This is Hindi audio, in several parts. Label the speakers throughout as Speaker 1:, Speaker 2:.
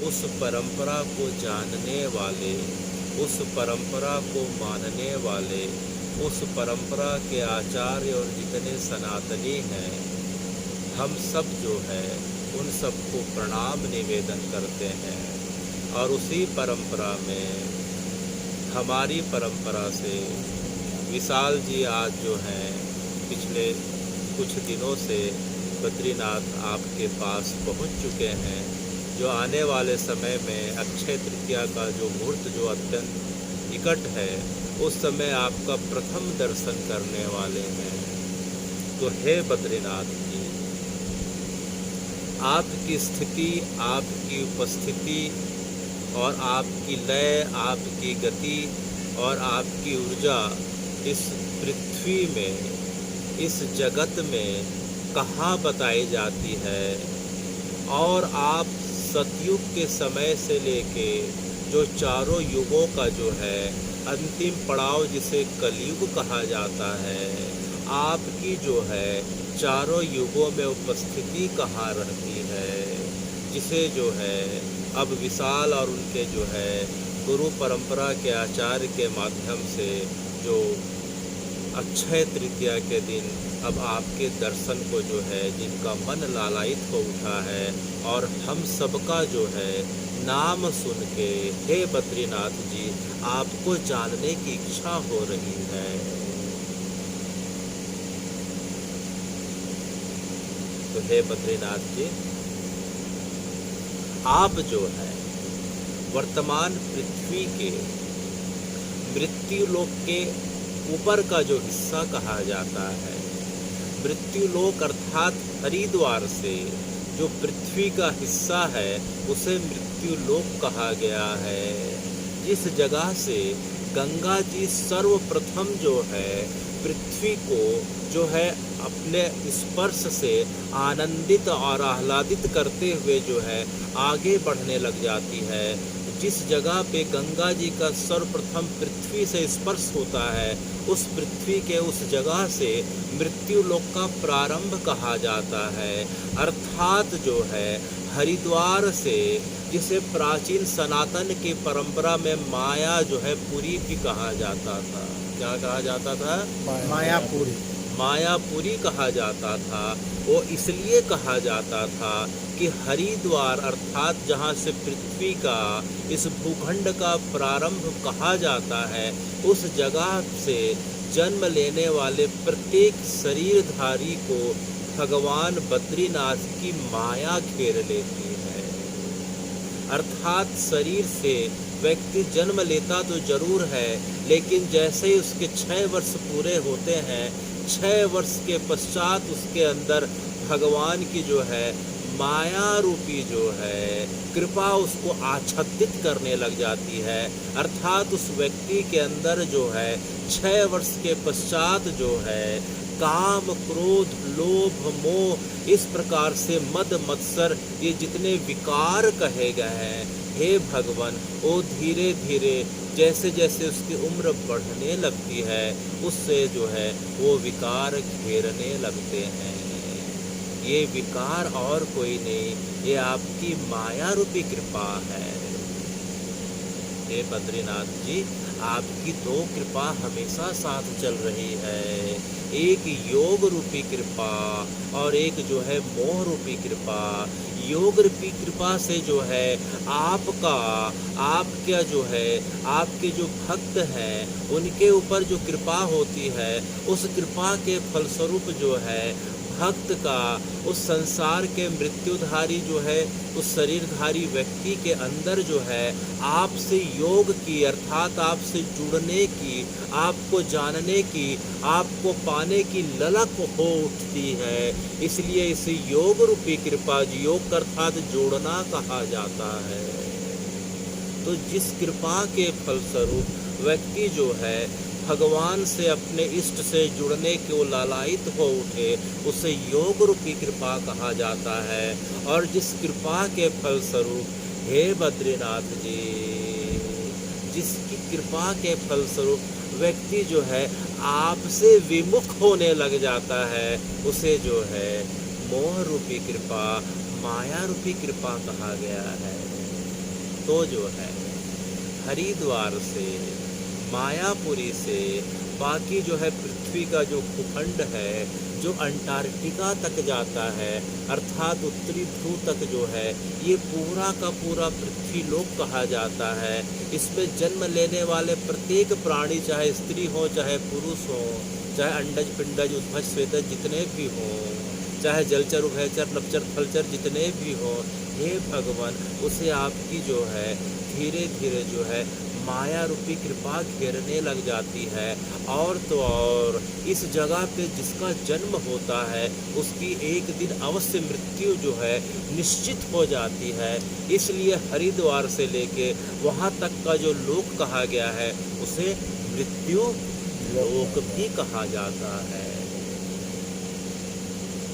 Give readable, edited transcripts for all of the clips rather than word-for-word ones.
Speaker 1: उस परंपरा को जानने वाले, उस परंपरा को मानने वाले, उस परंपरा के आचार्य और जितने सनातनी हैं, हम सब जो है उन सबको प्रणाम निवेदन करते हैं। और उसी परंपरा में, हमारी परंपरा से विशाल जी आज जो हैं पिछले कुछ दिनों से बद्रीनाथ आपके पास पहुंच चुके हैं। जो आने वाले समय में अक्षय तृतीया का जो मुहूर्त जो अत्यंत निकट है, उस समय आपका प्रथम दर्शन करने वाले हैं। तो हे बद्रीनाथ जी, आपकी स्थिति, आपकी उपस्थिति और आपकी लय, आपकी गति और आपकी ऊर्जा इस पृथ्वी में, इस जगत में कहाँ बताई जाती है। और आप सतयुग के समय से लेके जो चारों युगों का जो है अंतिम पड़ाव जिसे कलयुग कहा जाता है, आपकी जो है चारों युगों में उपस्थिति कहाँ रहती है, जिसे जो है अब विशाल और उनके जो है गुरु परंपरा के आचार्य के माध्यम से जो अक्षय तृतीया के दिन अब आपके दर्शन को जो है, जिनका मन लालायित हो उठा है और हम सबका जो है नाम सुन के हे बद्रीनाथ जी आपको जानने की इच्छा हो रही है। तो हे बद्रीनाथ जी, आप जो है वर्तमान पृथ्वी के मृत्यु लोक के ऊपर का जो हिस्सा कहा जाता है, मृत्यु लोक अर्थात हरिद्वार से जो पृथ्वी का हिस्सा है उसे मृत्यु लोक कहा गया है। जिस जगह से गंगा जी सर्वप्रथम जो है पृथ्वी को जो है अपने स्पर्श से आनंदित और आह्लादित करते हुए जो है आगे बढ़ने लग जाती है। जिस जगह पे गंगा जी का सर्वप्रथम पृथ्वी से स्पर्श होता है, उस पृथ्वी के उस जगह से मृत्यु लोक का प्रारंभ कहा जाता है। अर्थात जो है हरिद्वार से, जिसे प्राचीन सनातन की परंपरा में माया जो है पुरी भी कहा जाता था। क्या कहा जाता था?
Speaker 2: मायापुरी।
Speaker 1: मायापुरी कहा जाता था। वो इसलिए कहा जाता था कि हरिद्वार अर्थात जहाँ से पृथ्वी का इस भूखंड का प्रारंभ कहा जाता है, उस जगह से जन्म लेने वाले प्रत्येक शरीरधारी को भगवान बद्रीनाथ की माया घेर लेती है। अर्थात शरीर से व्यक्ति जन्म लेता तो जरूर है, लेकिन जैसे ही उसके 6 वर्ष पूरे होते हैं, 6 वर्ष के पश्चात उसके अंदर भगवान की जो है माया रूपी जो है कृपा उसको आच्छादित करने लग जाती है। अर्थात उस व्यक्ति के अंदर जो है 6 वर्ष के पश्चात जो है काम, क्रोध, लोभ, मोह, इस प्रकार से मद, मत्सर, ये जितने विकार कहे गए हैं, हे भगवान, वो धीरे धीरे जैसे जैसे उसकी उम्र बढ़ने लगती है, उससे जो है वो विकार घेरने लगते हैं। ये विकार और कोई नहीं, ये आपकी माया रूपी कृपा है। हे बद्रीनाथ जी, आपकी 2 कृपा हमेशा साथ चल रही है, एक योग रूपी कृपा और एक जो है मोह रूपी कृपा। योग रूपी कृपा से जो है आपका जो है आपके जो भक्त हैं उनके ऊपर जो कृपा होती है, उस कृपा के फलस्वरूप जो है भक्त का उस संसार के मृत्युधारी जो है उस शरीरधारी व्यक्ति के अंदर जो है आपसे योग की अर्थात आपसे जुड़ने की, आपको जानने की, आपको पाने की ललक हो उठती है। इसलिए इसे योग रूपी कृपा, योग अर्थात जोड़ना कहा जाता है। तो जिस कृपा के फलस्वरूप व्यक्ति जो है भगवान से अपने इष्ट से जुड़ने को लालायित हो उठे, उसे योग रूपी कृपा कहा जाता है। और जिस कृपा के फलस्वरूप हे बद्रीनाथ जी, जिसकी कृपा के फलस्वरूप व्यक्ति जो है आपसे विमुख होने लग जाता है, उसे जो है मोह रूपी कृपा, माया रूपी कृपा कहा गया है। तो जो है हरिद्वार से, मायापुरी से, बाकी जो है पृथ्वी का जो भूखंड है जो अंटार्कटिका तक जाता है, अर्थात उत्तरी ध्रुव तक जो है, ये पूरा का पूरा पृथ्वी लोक कहा जाता है। इसमें जन्म लेने वाले प्रत्येक प्राणी, चाहे स्त्री हो चाहे पुरुष हो, चाहे अंडज पिंडज उद्भज स्वेदज जितने भी हों, चाहे जलचर उभयचर नभचर थलचर जितने भी हों, हे भगवान उसे आपकी जो है धीरे धीरे जो है माया रूपी कृपा घेरने लग जाती है। और तो और इस जगह पे जिसका जन्म होता है उसकी एक दिन अवश्य मृत्यु जो है निश्चित हो जाती है। इसलिए हरिद्वार से लेके वहाँ तक का जो लोक कहा गया है उसे मृत्यु लोक भी कहा जाता है।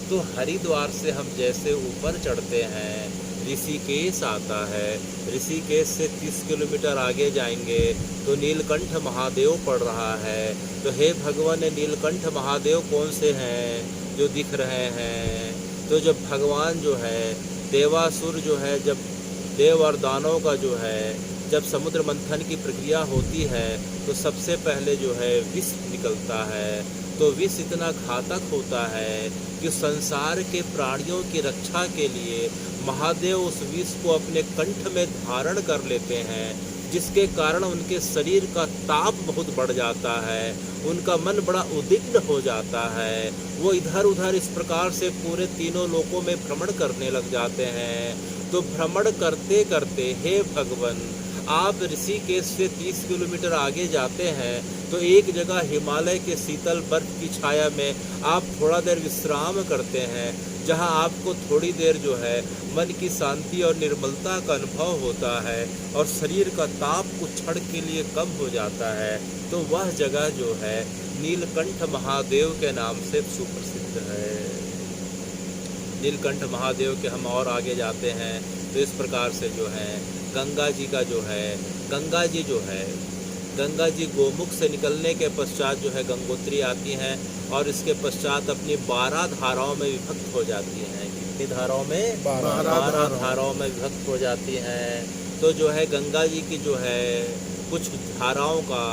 Speaker 1: तो हरिद्वार से हम जैसे ऊपर चढ़ते हैं, ऋषिकेश आता है, ऋषिकेश से 30 किलोमीटर आगे जाएंगे तो नीलकंठ महादेव पड़ रहा है। तो हे भगवान नीलकंठ महादेव कौन से हैं जो दिख रहे हैं? तो जब भगवान जो है देवासुर जो है, जब देव और दानव का जो है जब समुद्र मंथन की प्रक्रिया होती है तो सबसे पहले जो है विष निकलता है। तो विष इतना घातक होता है कि संसार के प्राणियों की रक्षा के लिए महादेव उस विष को अपने कंठ में धारण कर लेते हैं, जिसके कारण उनके शरीर का ताप बहुत बढ़ जाता है, उनका मन बड़ा उद्विग्न हो जाता है। वो इधर उधर इस प्रकार से पूरे तीनों लोकों में भ्रमण करने लग जाते हैं। तो भ्रमण करते करते हे भगवान आप ऋषिकेश से 30 किलोमीटर आगे जाते हैं तो एक जगह हिमालय के शीतल बर्फ की छाया में आप थोड़ा देर विश्राम करते हैं, जहां आपको थोड़ी देर जो है मन की शांति और निर्मलता का अनुभव होता है और शरीर का ताप कुछ क्षण के लिए कम हो जाता है। तो वह जगह जो है नीलकंठ महादेव के नाम से सुप्रसिद्ध है। नीलकंठ महादेव के हम और आगे जाते हैं तो इस प्रकार से जो है गंगा जी का जो है, गंगा जी जो है, गंगा जी गोमुख से निकलने के पश्चात जो है गंगोत्री आती हैं और इसके पश्चात अपनी 12 धाराओं में विभक्त हो जाती हैं। कितनी धाराओं में? 12 धाराओं में विभक्त हो जाती हैं। तो जो है गंगा जी की जो है कुछ धाराओं का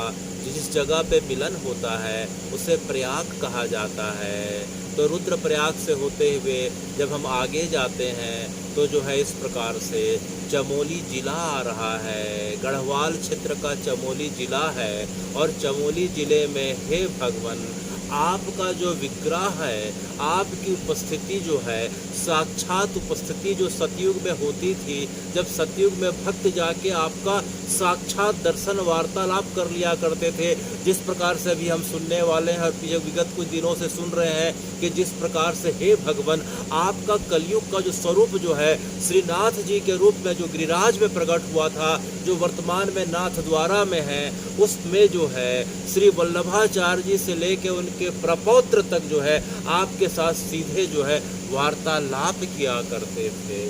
Speaker 1: जिस जगह पे मिलन होता है उसे प्रयाग कहा जाता है। तो रुद्रप्रयाग से होते हुए जब हम आगे जाते हैं तो जो है इस प्रकार से चमोली जिला आ रहा है, गढ़वाल क्षेत्र का चमोली जिला है। और चमोली जिले में हे भगवान आपका जो विग्रह है, आपकी उपस्थिति जो है, साक्षात उपस्थिति जो सतयुग में होती थी, जब सतयुग में भक्त जाके आपका साक्षात दर्शन वार्तालाप कर लिया करते थे, जिस प्रकार से अभी हम सुनने वाले हैं और विगत कुछ दिनों से सुन रहे हैं कि जिस प्रकार से हे भगवान आपका कलयुग का जो स्वरूप जो है श्रीनाथ जी के रूप में जो गिरिराज में प्रकट हुआ था, जो वर्तमान में नाथ द्वारा में है, उसमें जो है श्री वल्लभाचार्य जी से लेके उनके प्रपौत्र तक जो है आपके साथ सीधे जो है वार्तालाप किया करते थे।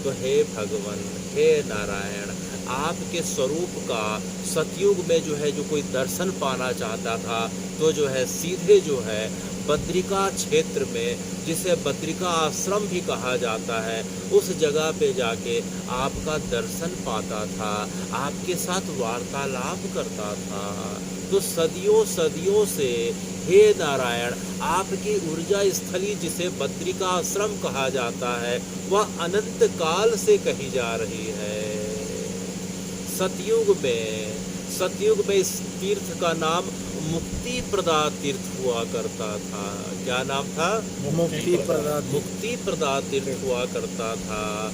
Speaker 1: तो हे भगवान हे नारायण आपके स्वरूप का सतयुग में जो है जो कोई दर्शन पाना चाहता था तो जो है सीधे जो है बद्रिका क्षेत्र में, जिसे बद्रिका आश्रम भी कहा जाता है, उस जगह पे जाके आपका दर्शन पाता था, आपके साथ वार्तालाप करता था। तो सदियों सदियों से हे नारायण आपकी ऊर्जा स्थली जिसे बद्रिका आश्रम कहा जाता है वह अनंत काल से कही जा रही है। सतयुग में इस तीर्थ का नाम मुक्ति प्रदा तीर्थ हुआ करता था। क्या नाम था? मुक्ति प्रदा तीर्थ हुआ करता था।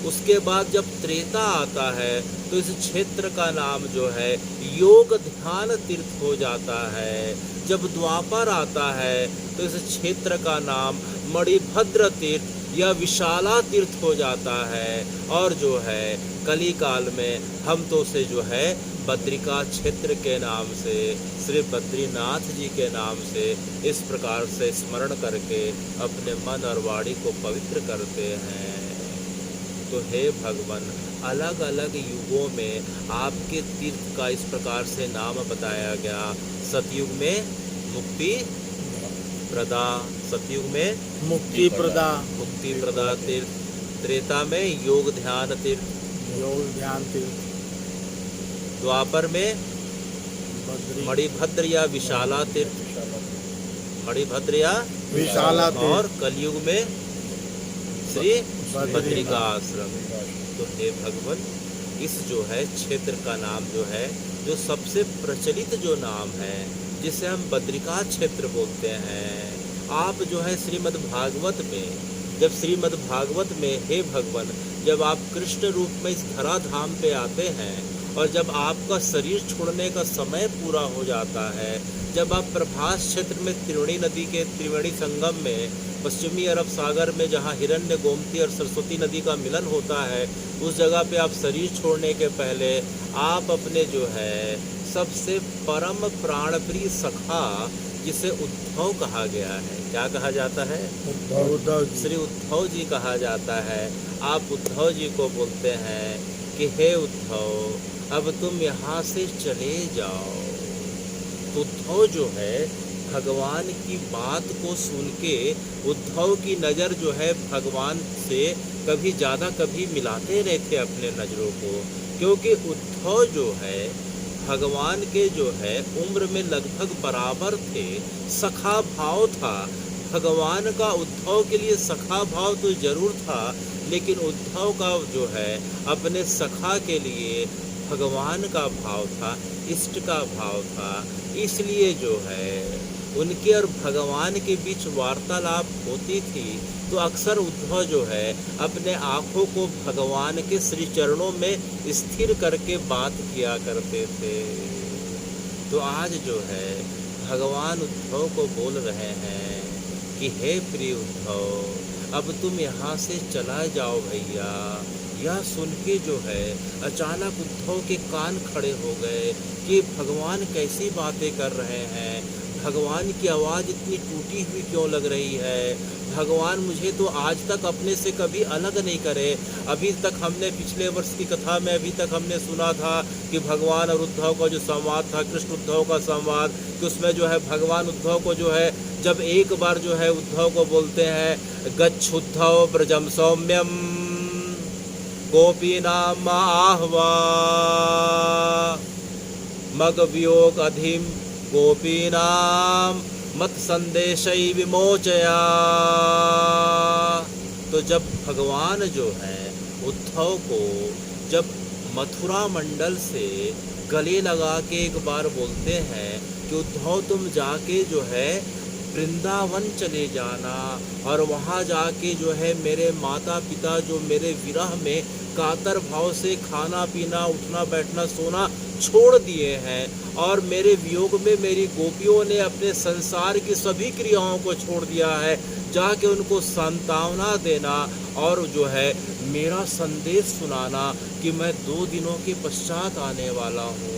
Speaker 1: उसके बाद जब त्रेता आता है तो इस क्षेत्र का नाम जो है योग ध्यान तीर्थ हो जाता है। जब द्वापर आता है तो इस क्षेत्र का नाम मणिभद्र तीर्थ या विशाला तीर्थ हो जाता है। और जो है कली काल में हम तो उसे जो है बद्रिका क्षेत्र के नाम से, श्री बद्रीनाथ जी के नाम से इस प्रकार से स्मरण करके अपने मन और वाणी को पवित्र करते हैं। तो हे भगवान अलग अलग युगों में आपके तीर्थ का इस प्रकार से नाम बताया गया। सतयुग में मुक्ति प्रदा, सतयुग में मुक्ति प्रदा तीर्थ, त्रेता में योग ध्यान तीर्थ,
Speaker 2: योग ध्यान तीर्थ,
Speaker 1: द्वापर में
Speaker 2: बद्री,
Speaker 1: मणिभद्र या विशाला तीर्थ, मणिभद्र या
Speaker 2: विशाला तीर्थ,
Speaker 1: और कलयुग में श्री
Speaker 2: बद्री
Speaker 1: बद्रिका आश्रम। तो हे भगवान, इस जो है क्षेत्र का नाम जो है, जो सबसे प्रचलित जो नाम है, जिसे हम बद्रिका क्षेत्र बोलते हैं, आप जो है श्रीमद् भागवत में, जब श्रीमद् भागवत में हे भगवान, जब आप कृष्ण रूप में इस धराधाम पे आते हैं और जब आपका शरीर छोड़ने का समय पूरा हो जाता है, जब आप प्रभास क्षेत्र में त्रिवेणी नदी के त्रिवेणी संगम में, पश्चिमी अरब सागर में जहाँ हिरण्य, गोमती और सरस्वती नदी का मिलन होता है, उस जगह पे आप शरीर छोड़ने के पहले आप अपने जो है सबसे परम प्राणप्रिय सखा, जिसे उद्धव कहा गया है, क्या कहा जाता है?
Speaker 2: उद्धव जी,
Speaker 1: श्री उद्धव जी कहा जाता है। आप उद्धव जी को बोलते हैं कि हे उद्धव, अब तुम यहाँ से चले जाओ। तो उद्धव जो है भगवान की बात को सुन के, उद्धव की नज़र जो है भगवान से कभी ज़्यादा कभी मिलाते रहे थे अपने नज़रों को, क्योंकि उद्धव जो है भगवान के जो है उम्र में लगभग बराबर थे। सखा भाव था भगवान का, उद्धव के लिए सखा भाव तो जरूर था, लेकिन उद्धव का जो है अपने सखा के लिए भगवान का भाव था, इष्ट का भाव था। इसलिए जो है उनके और भगवान के बीच वार्तालाप होती थी, तो अक्सर उद्धव जो है अपने आँखों को भगवान के श्री चरणों में स्थिर करके बात किया करते थे। तो आज जो है भगवान उद्धव को बोल रहे हैं कि हे प्रिय उद्धव, अब तुम यहाँ से चला जाओ भैया। यह सुन के जो है अचानक उद्धव के कान खड़े हो गए कि भगवान कैसी बातें कर रहे हैं, भगवान की आवाज़ इतनी टूटी हुई क्यों लग रही है, भगवान मुझे तो आज तक अपने से कभी अलग नहीं करे। अभी तक हमने पिछले वर्ष की कथा में अभी तक हमने सुना था कि भगवान और उद्धव का जो संवाद था, कृष्ण उद्धव का संवाद, कि उसमें जो है भगवान उद्धव को जो है जब एक बार जो है उद्धव को बोलते हैं गच्छ उद्धव ब्रजम सौम्यम गोपीनाम आहवा मग वियोग अधिम गोपीनाम मत संदेशै विमोचया। तो जब भगवान जो है उद्धव को जब मथुरा मंडल से गले लगा के एक बार बोलते हैं कि उद्धव तुम जाके जो है वृंदावन चले जाना और वहाँ जाके जो है मेरे माता पिता जो मेरे विरह में कातर भाव से खाना पीना उठना बैठना सोना छोड़ दिए हैं और मेरे वियोग में मेरी गोपियों ने अपने संसार की सभी क्रियाओं को छोड़ दिया है, जाके उनको सांत्वना देना और जो है मेरा संदेश सुनाना कि मैं 2 दिनों के पश्चात आने वाला हूँ।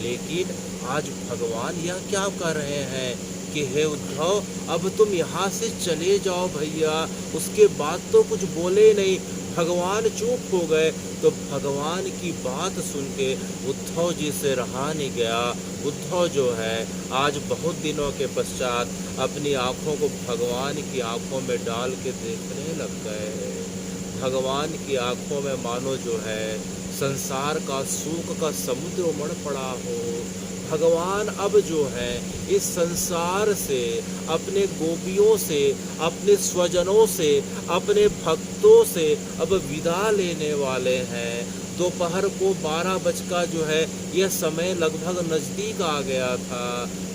Speaker 1: लेकिन आज भगवान यह क्या कर रहे हैं कि हे उद्धव, अब तुम यहाँ से चले जाओ भैया। उसके बाद तो कुछ बोले नहीं, भगवान चुप हो गए। तो भगवान की बात सुन के उद्धव जी से रहा नहीं गया। उद्धव जो है आज बहुत दिनों के पश्चात अपनी आँखों को भगवान की आँखों में डाल के देखने लग गए। भगवान की आँखों में मानो जो है संसार का सुख का समुद्र उमड़ पड़ा हो। भगवान अब जो है इस संसार से, अपने गोपियों से, अपने स्वजनों से, अपने भक्तों से अब विदा लेने वाले हैं। दोपहर को 12 बजकर जो है यह समय लगभग नज़दीक आ गया था।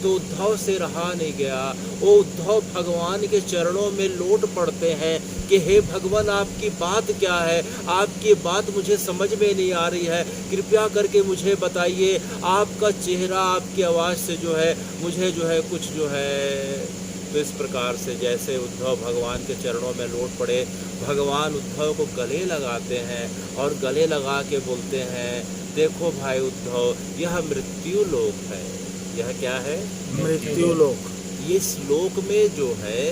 Speaker 1: तो उद्धव से रहा नहीं गया। वो उद्धव भगवान के चरणों में लौट पड़ते हैं कि हे भगवान, आपकी बात क्या है, आपकी बात मुझे समझ में नहीं आ रही है, कृपया करके मुझे बताइए। आपका चेहरा, आपकी आवाज़ से जो है मुझे जो है कुछ जो है। तो इस प्रकार से जैसे उद्धव भगवान के चरणों में लौट पड़े, भगवान उद्धव को गले लगाते हैं और गले लगा के बोलते हैं, देखो भाई उद्धव, यह मृत्यु लोक है। यह क्या है?
Speaker 2: मृत्यु लोक।
Speaker 1: इस लोक में जो है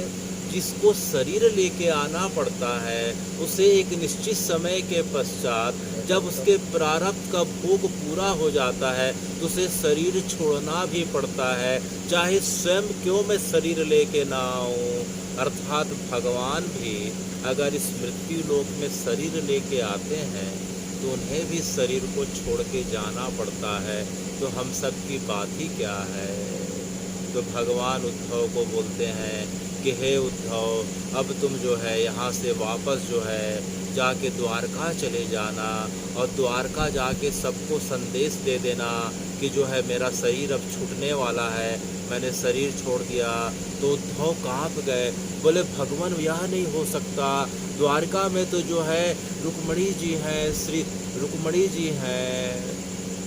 Speaker 1: जिसको शरीर लेके आना पड़ता है, उसे एक निश्चित समय के पश्चात जब उसके प्रारब्ध का भोग पूरा हो जाता है तो उसे शरीर छोड़ना भी पड़ता है, चाहे स्वयं क्यों मैं शरीर लेके ना आऊं। अर्थात भगवान भी अगर इस मृत्यु लोक में शरीर लेके आते हैं तो उन्हें भी शरीर को छोड़ के जाना पड़ता है, तो हम सब की बात ही क्या है। तो भगवान उद्धव को बोलते हैं कि हे उद्धव, अब तुम जो है यहाँ से वापस जो है जाके द्वारका चले जाना और द्वारका जाके सबको संदेश दे देना कि जो है मेरा शरीर अब छूटने वाला है, मैंने शरीर छोड़ दिया। तो उद्धव काँप गए, बोले भगवान यह नहीं हो सकता, द्वारका में तो जो है रुक्मणी जी हैं, श्री रुक्मणी जी हैं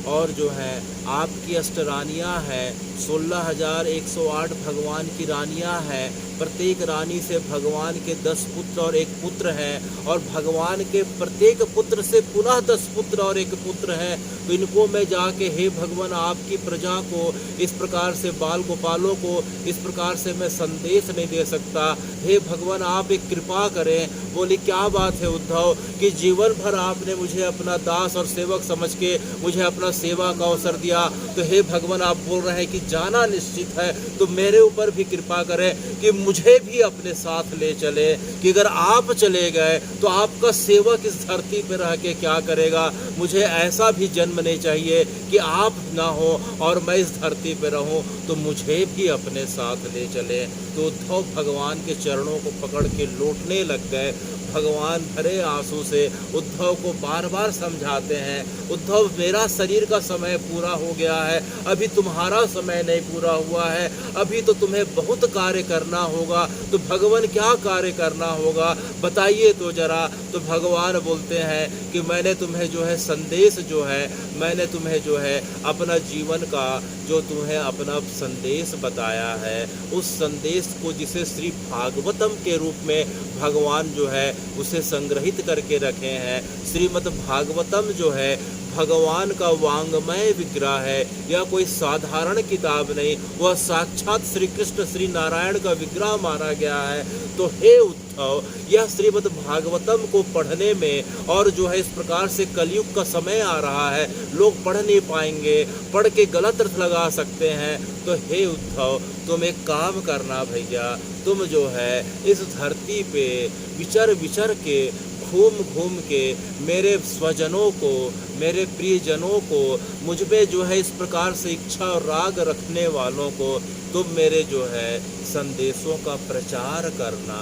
Speaker 1: और जो है आपकी अष्टरानियाँ हैं, 16,108 भगवान की रानियाँ हैं, प्रत्येक रानी से भगवान के 10 पुत्र और 1 पुत्र है और भगवान के प्रत्येक पुत्र से पुनः 10 पुत्र और 1 पुत्र है। तो इनको मैं जाके हे भगवान आपकी प्रजा को इस प्रकार से, बाल गोपालों को इस प्रकार से मैं संदेश नहीं दे सकता, हे भगवान आप एक कृपा करें। बोले क्या बात है उद्धव कि जीवन भर आपने मुझे अपना दास और सेवक समझ के मुझे अपना सेवा का अवसर दिया, तो हे भगवान आप बोल रहे हैं कि जाना निश्चित है, तो मेरे ऊपर भी कृपा करें कि मुझे भी अपने साथ ले चले, कि अगर आप चले गए तो आपका सेवक इस धरती पर रह के क्या करेगा। मुझे ऐसा भी जन्म नहीं चाहिए कि आप ना हो और मैं इस धरती पर रहूं, तो मुझे भी अपने साथ ले चले। तो उद्धव भगवान के चरणों को पकड़ के लौटने लग गए। भगवान भरे आंसू से उद्धव को बार बार समझाते हैं, उद्धव मेरा शरीर का समय पूरा हो गया है, अभी तुम्हारा समय नहीं पूरा हुआ है, अभी तो तुम्हें बहुत कार्य करना होगा। तो भगवान क्या कार्य करना होगा बताइए तो जरा। तो भगवान बोलते हैं कि मैंने तुम्हें जो है संदेश जो है, मैंने तुम्हें जो है अपना जीवन का जो तुम्हें अपना संदेश बताया है, उस संदेश को जिसे श्री भागवतम के रूप में भगवान जो है उसे संग्रहित करके रखे हैं। श्रीमद् भागवतम जो है भगवान का वांग्मय विग्रह है, यह कोई साधारण किताब नहीं, वह साक्षात श्री कृष्ण श्री नारायण का विग्रह माना गया है। तो हे उद्धव, यह श्रीमद् भागवतम को पढ़ने में और जो है इस प्रकार से कलयुग का समय आ रहा है, लोग पढ़ नहीं पाएंगे, पढ़ के गलत अर्थ लगा सकते हैं। तो हे उद्धव तुम एक काम करना भैया, तुम जो है इस धरती पे विचर विचर के घूम घूम के मेरे स्वजनों को, मेरे प्रियजनों को, मुझ पे जो है इस प्रकार से इच्छा और राग रखने वालों को तुम मेरे जो है संदेशों का प्रचार करना,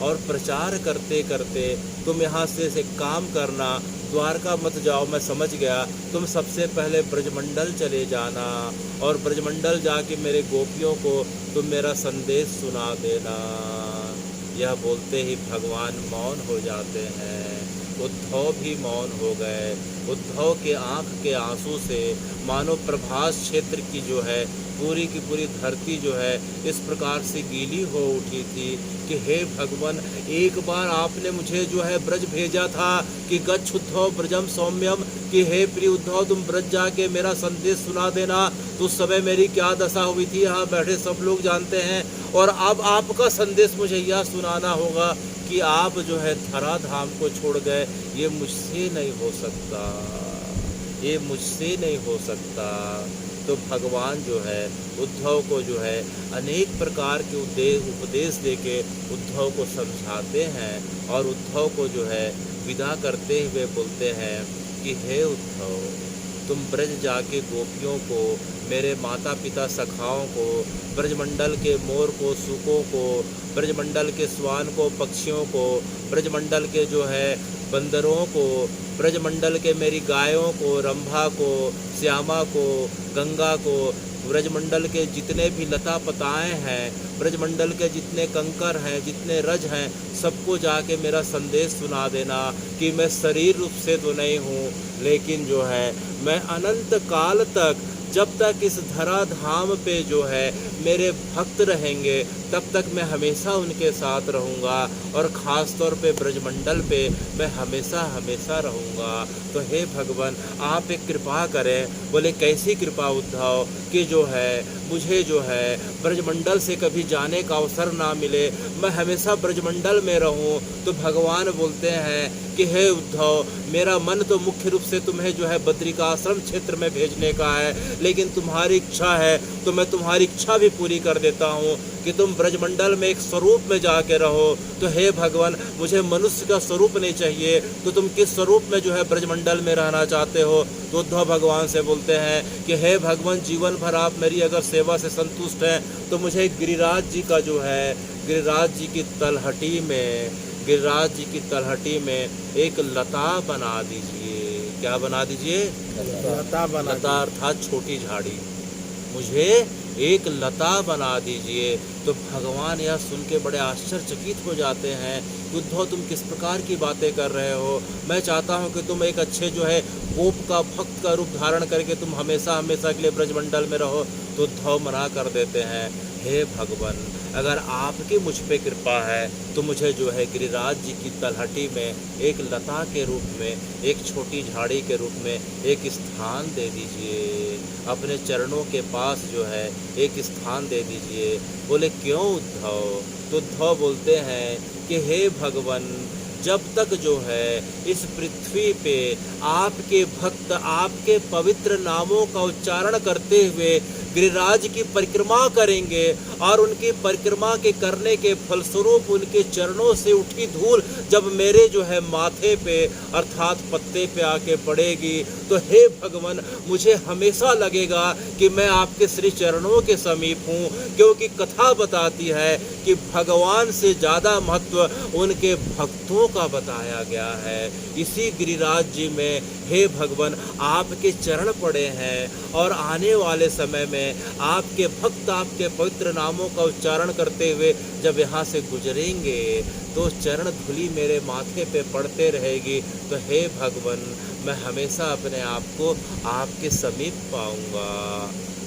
Speaker 1: और प्रचार करते करते तुम यहाँ से एक काम करना, द्वारका मत जाओ, मैं समझ गया, तुम सबसे पहले ब्रजमंडल चले जाना और ब्रजमंडल जाके मेरे गोपियों को तुम मेरा संदेश सुना देना। यह बोलते ही भगवान मौन हो जाते हैं। उद्धव भी मौन हो गए। उद्धव के आँख के आंसू से मानो प्रभास क्षेत्र की जो है पूरी की पूरी धरती जो है इस प्रकार से गीली हो उठी थी कि हे भगवान, एक बार आपने मुझे जो है ब्रज भेजा था कि गच्छ उद्धव ब्रजम सौम्यम, कि हे प्रिय उद्धव तुम ब्रज जाके मेरा संदेश सुना देना। तो उस समय मेरी क्या दशा हुई थी यहाँ बैठे सब लोग जानते हैं, और अब आपका संदेश मुझे यह सुनाना होगा कि आप जो है धरा धाम को छोड़ गए। ये मुझसे नहीं हो सकता, ये मुझसे नहीं हो सकता। तो भगवान जो है उद्धव को जो है अनेक प्रकार के उपदेश देके उद्धव को समझाते हैं और उद्धव को जो है विदा करते हुए बोलते हैं कि हे उद्धव, तुम ब्रज जाके गोपियों को, मेरे माता पिता सखाओं को, ब्रजमंडल के मोर को, सूकों को, ब्रजमंडल के स्वान को, पक्षियों को, ब्रजमंडल के जो है बंदरों को, ब्रजमंडल के मेरी गायों को, रंभा को, श्यामा को, गंगा को, ब्रजमंडल के जितने भी लता पताएँ हैं, ब्रजमंडल के जितने कंकर हैं, जितने रज हैं, सबको जाके मेरा संदेश सुना देना कि मैं शरीर रूप से तो नहीं हूँ, लेकिन जो है मैं अनंत काल तक, जब तक इस धरा धाम पे जो है मेरे भक्त रहेंगे तब तक मैं हमेशा उनके साथ रहूँगा, और ख़ास तौर पे ब्रजमंडल पे मैं हमेशा हमेशा रहूँगा। तो हे भगवान आप एक कृपा करें। बोले कैसी कृपा उद्धव, कि जो है मुझे जो है ब्रजमंडल से कभी जाने का अवसर ना मिले, मैं हमेशा ब्रजमंडल में रहूं। तो भगवान बोलते हैं कि हे उद्धव, मेरा मन तो मुख्य रूप से तुम्हें जो है बद्रिकाश्रम क्षेत्र में भेजने का है, लेकिन तुम्हारी इच्छा है तो मैं तुम्हारी इच्छा भी पूरी कर देता हूँ कि तुम ब्रजमंडल में एक स्वरूप में जाके रहो। तो हे भगवान, मुझे मनुष्य का स्वरूप नहीं चाहिए, तो तुम किस स्वरूप में जो है ब्रजमंडल में रहना चाहते हो? तो उद्धव भगवान से बोलते हैं कि हे भगवान, जीवन भर आप मेरी अगर सेवा से संतुष्ट हैं तो मुझे गिरिराज जी का जो है, गिरिराज जी की तलहटी में, गिरिराज जी की तलहटी में एक लता बना दीजिए। क्या बना दीजिए?
Speaker 2: लता बना
Speaker 1: लता अर्थात छोटी झाड़ी, मुझे एक लता बना दीजिए। तो भगवान यह सुन के बड़े आश्चर्यचकित हो जाते हैं, उद्धव तुम किस प्रकार की बातें कर रहे हो? मैं चाहता हूँ कि तुम एक अच्छे जो है गोप का भक्त का रूप धारण करके तुम हमेशा हमेशा के लिए ब्रजमंडल में रहो। तो उद्धव मना कर देते हैं, हे भगवान, अगर आपकी मुझ पे कृपा है तो मुझे जो है गिरिराज जी की तलहटी में एक लता के रूप में, एक छोटी झाड़ी के रूप में एक स्थान दे दीजिए, अपने चरणों के पास जो है एक स्थान दे दीजिए। बोले क्यों उद्धव? तो उद्धव बोलते हैं कि हे भगवान, जब तक जो है इस पृथ्वी पे आपके भक्त आपके पवित्र नामों का उच्चारण करते हुए गिरिराज की परिक्रमा करेंगे और उनकी परिक्रमा के करने के फलस्वरूप उनके चरणों से उठी धूल जब मेरे जो है माथे पे अर्थात पत्ते पे आके पड़ेगी, तो हे भगवान, मुझे हमेशा लगेगा कि मैं आपके श्री चरणों के समीप हूँ, क्योंकि कथा बताती है कि भगवान से ज़्यादा महत्व उनके भक्तों का बताया गया है। इसी गिरिराज जी में हे भगवान आपके चरण पड़े हैं और आने वाले समय में आपके भक्त आपके पवित्र नामों का उच्चारण करते हुए जब यहाँ से गुजरेंगे तो चरण धूलि मेरे माथे पे पड़ते रहेगी। तो हे भगवान, मैं हमेशा अपने आप को आपके समीप पाऊंगा।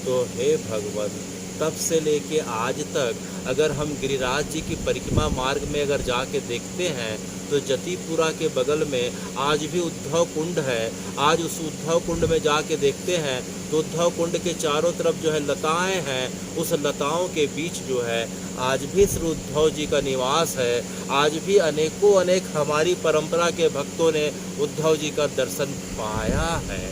Speaker 1: तो हे भगवान, तब से लेके आज तक अगर हम गिरिराज जी की परिक्रमा मार्ग में अगर जाके देखते हैं तो जतिपुरा के बगल में आज भी उद्धव कुंड है। आज उस उद्धव कुंड में जाके देखते हैं तो उद्धव कुंड के चारों तरफ जो है लताएं हैं, उस लताओं के बीच जो है आज भी श्री उद्धव जी का निवास है। आज भी अनेकों अनेक हमारी परंपरा के भक्तों ने उद्धव जी का दर्शन पाया है।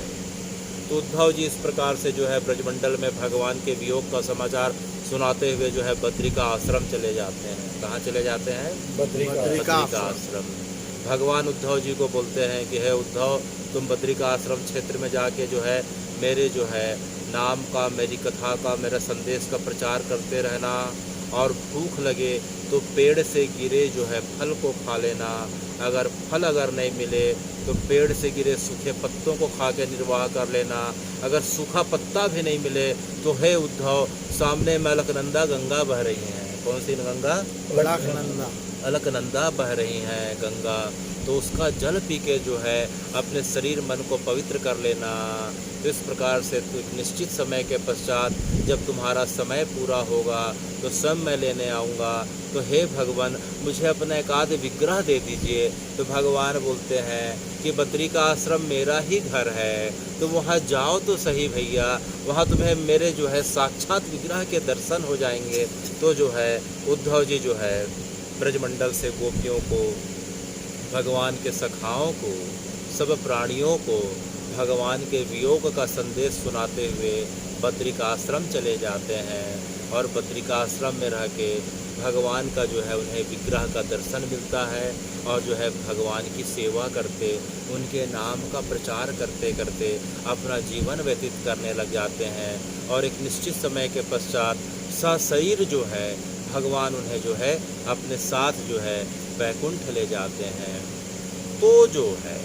Speaker 1: तो उद्धव जी इस प्रकार से जो है ब्रजमंडल में भगवान के वियोग का समाचार सुनाते हुए जो है बद्रिका आश्रम चले जाते हैं। कहाँ चले जाते हैं? बद्रिका आश्रम। भगवान उद्धव जी को बोलते हैं कि हे उद्धव, तुम बद्रिका आश्रम क्षेत्र में जाके जो है मेरे जो है नाम का, मेरी कथा का, मेरा संदेश का प्रचार करते रहना, और भूख लगे तो पेड़ से गिरे जो है फल को खा लेना। अगर फल नहीं मिले तो पेड़ से गिरे सूखे पत्तों को खा के निर्वाह कर लेना। अगर सूखा पत्ता भी नहीं मिले तो हे उद्धव, सामने में अलकनंदा गंगा बह रही हैं। कौन सी गंगा?
Speaker 2: अलकनंदा।
Speaker 1: अलकनंदा बह रही हैं गंगा, तो उसका जल पी के जो है अपने शरीर मन को पवित्र कर लेना। तो इस प्रकार से तो एक निश्चित समय के पश्चात जब तुम्हारा समय पूरा होगा तो स्वयं मैं लेने आऊँगा। तो हे भगवान, मुझे अपना एक आध विग्रह दे दीजिए। तो भगवान बोलते हैं कि बद्रिका आश्रम मेरा ही घर है, तो वहाँ जाओ तो सही भैया, वहाँ तुम्हें मेरे जो है साक्षात विग्रह के दर्शन हो जाएंगे। तो जो है उद्धव जी जो है ब्रजमंडल से गोपियों को, भगवान के सखाओं को, सब प्राणियों को भगवान के वियोग का संदेश सुनाते हुए बद्रिका आश्रम चले जाते हैं। और बद्रिका आश्रम में रह के भगवान का जो है उन्हें विग्रह का दर्शन मिलता है, और जो है भगवान की सेवा करते, उनके नाम का प्रचार करते करते अपना जीवन व्यतीत करने लग जाते हैं। और एक निश्चित समय के पश्चात सशरीर जो है भगवान उन्हें जो है अपने साथ जो है वैकुंठ ले जाते हैं। तो जो है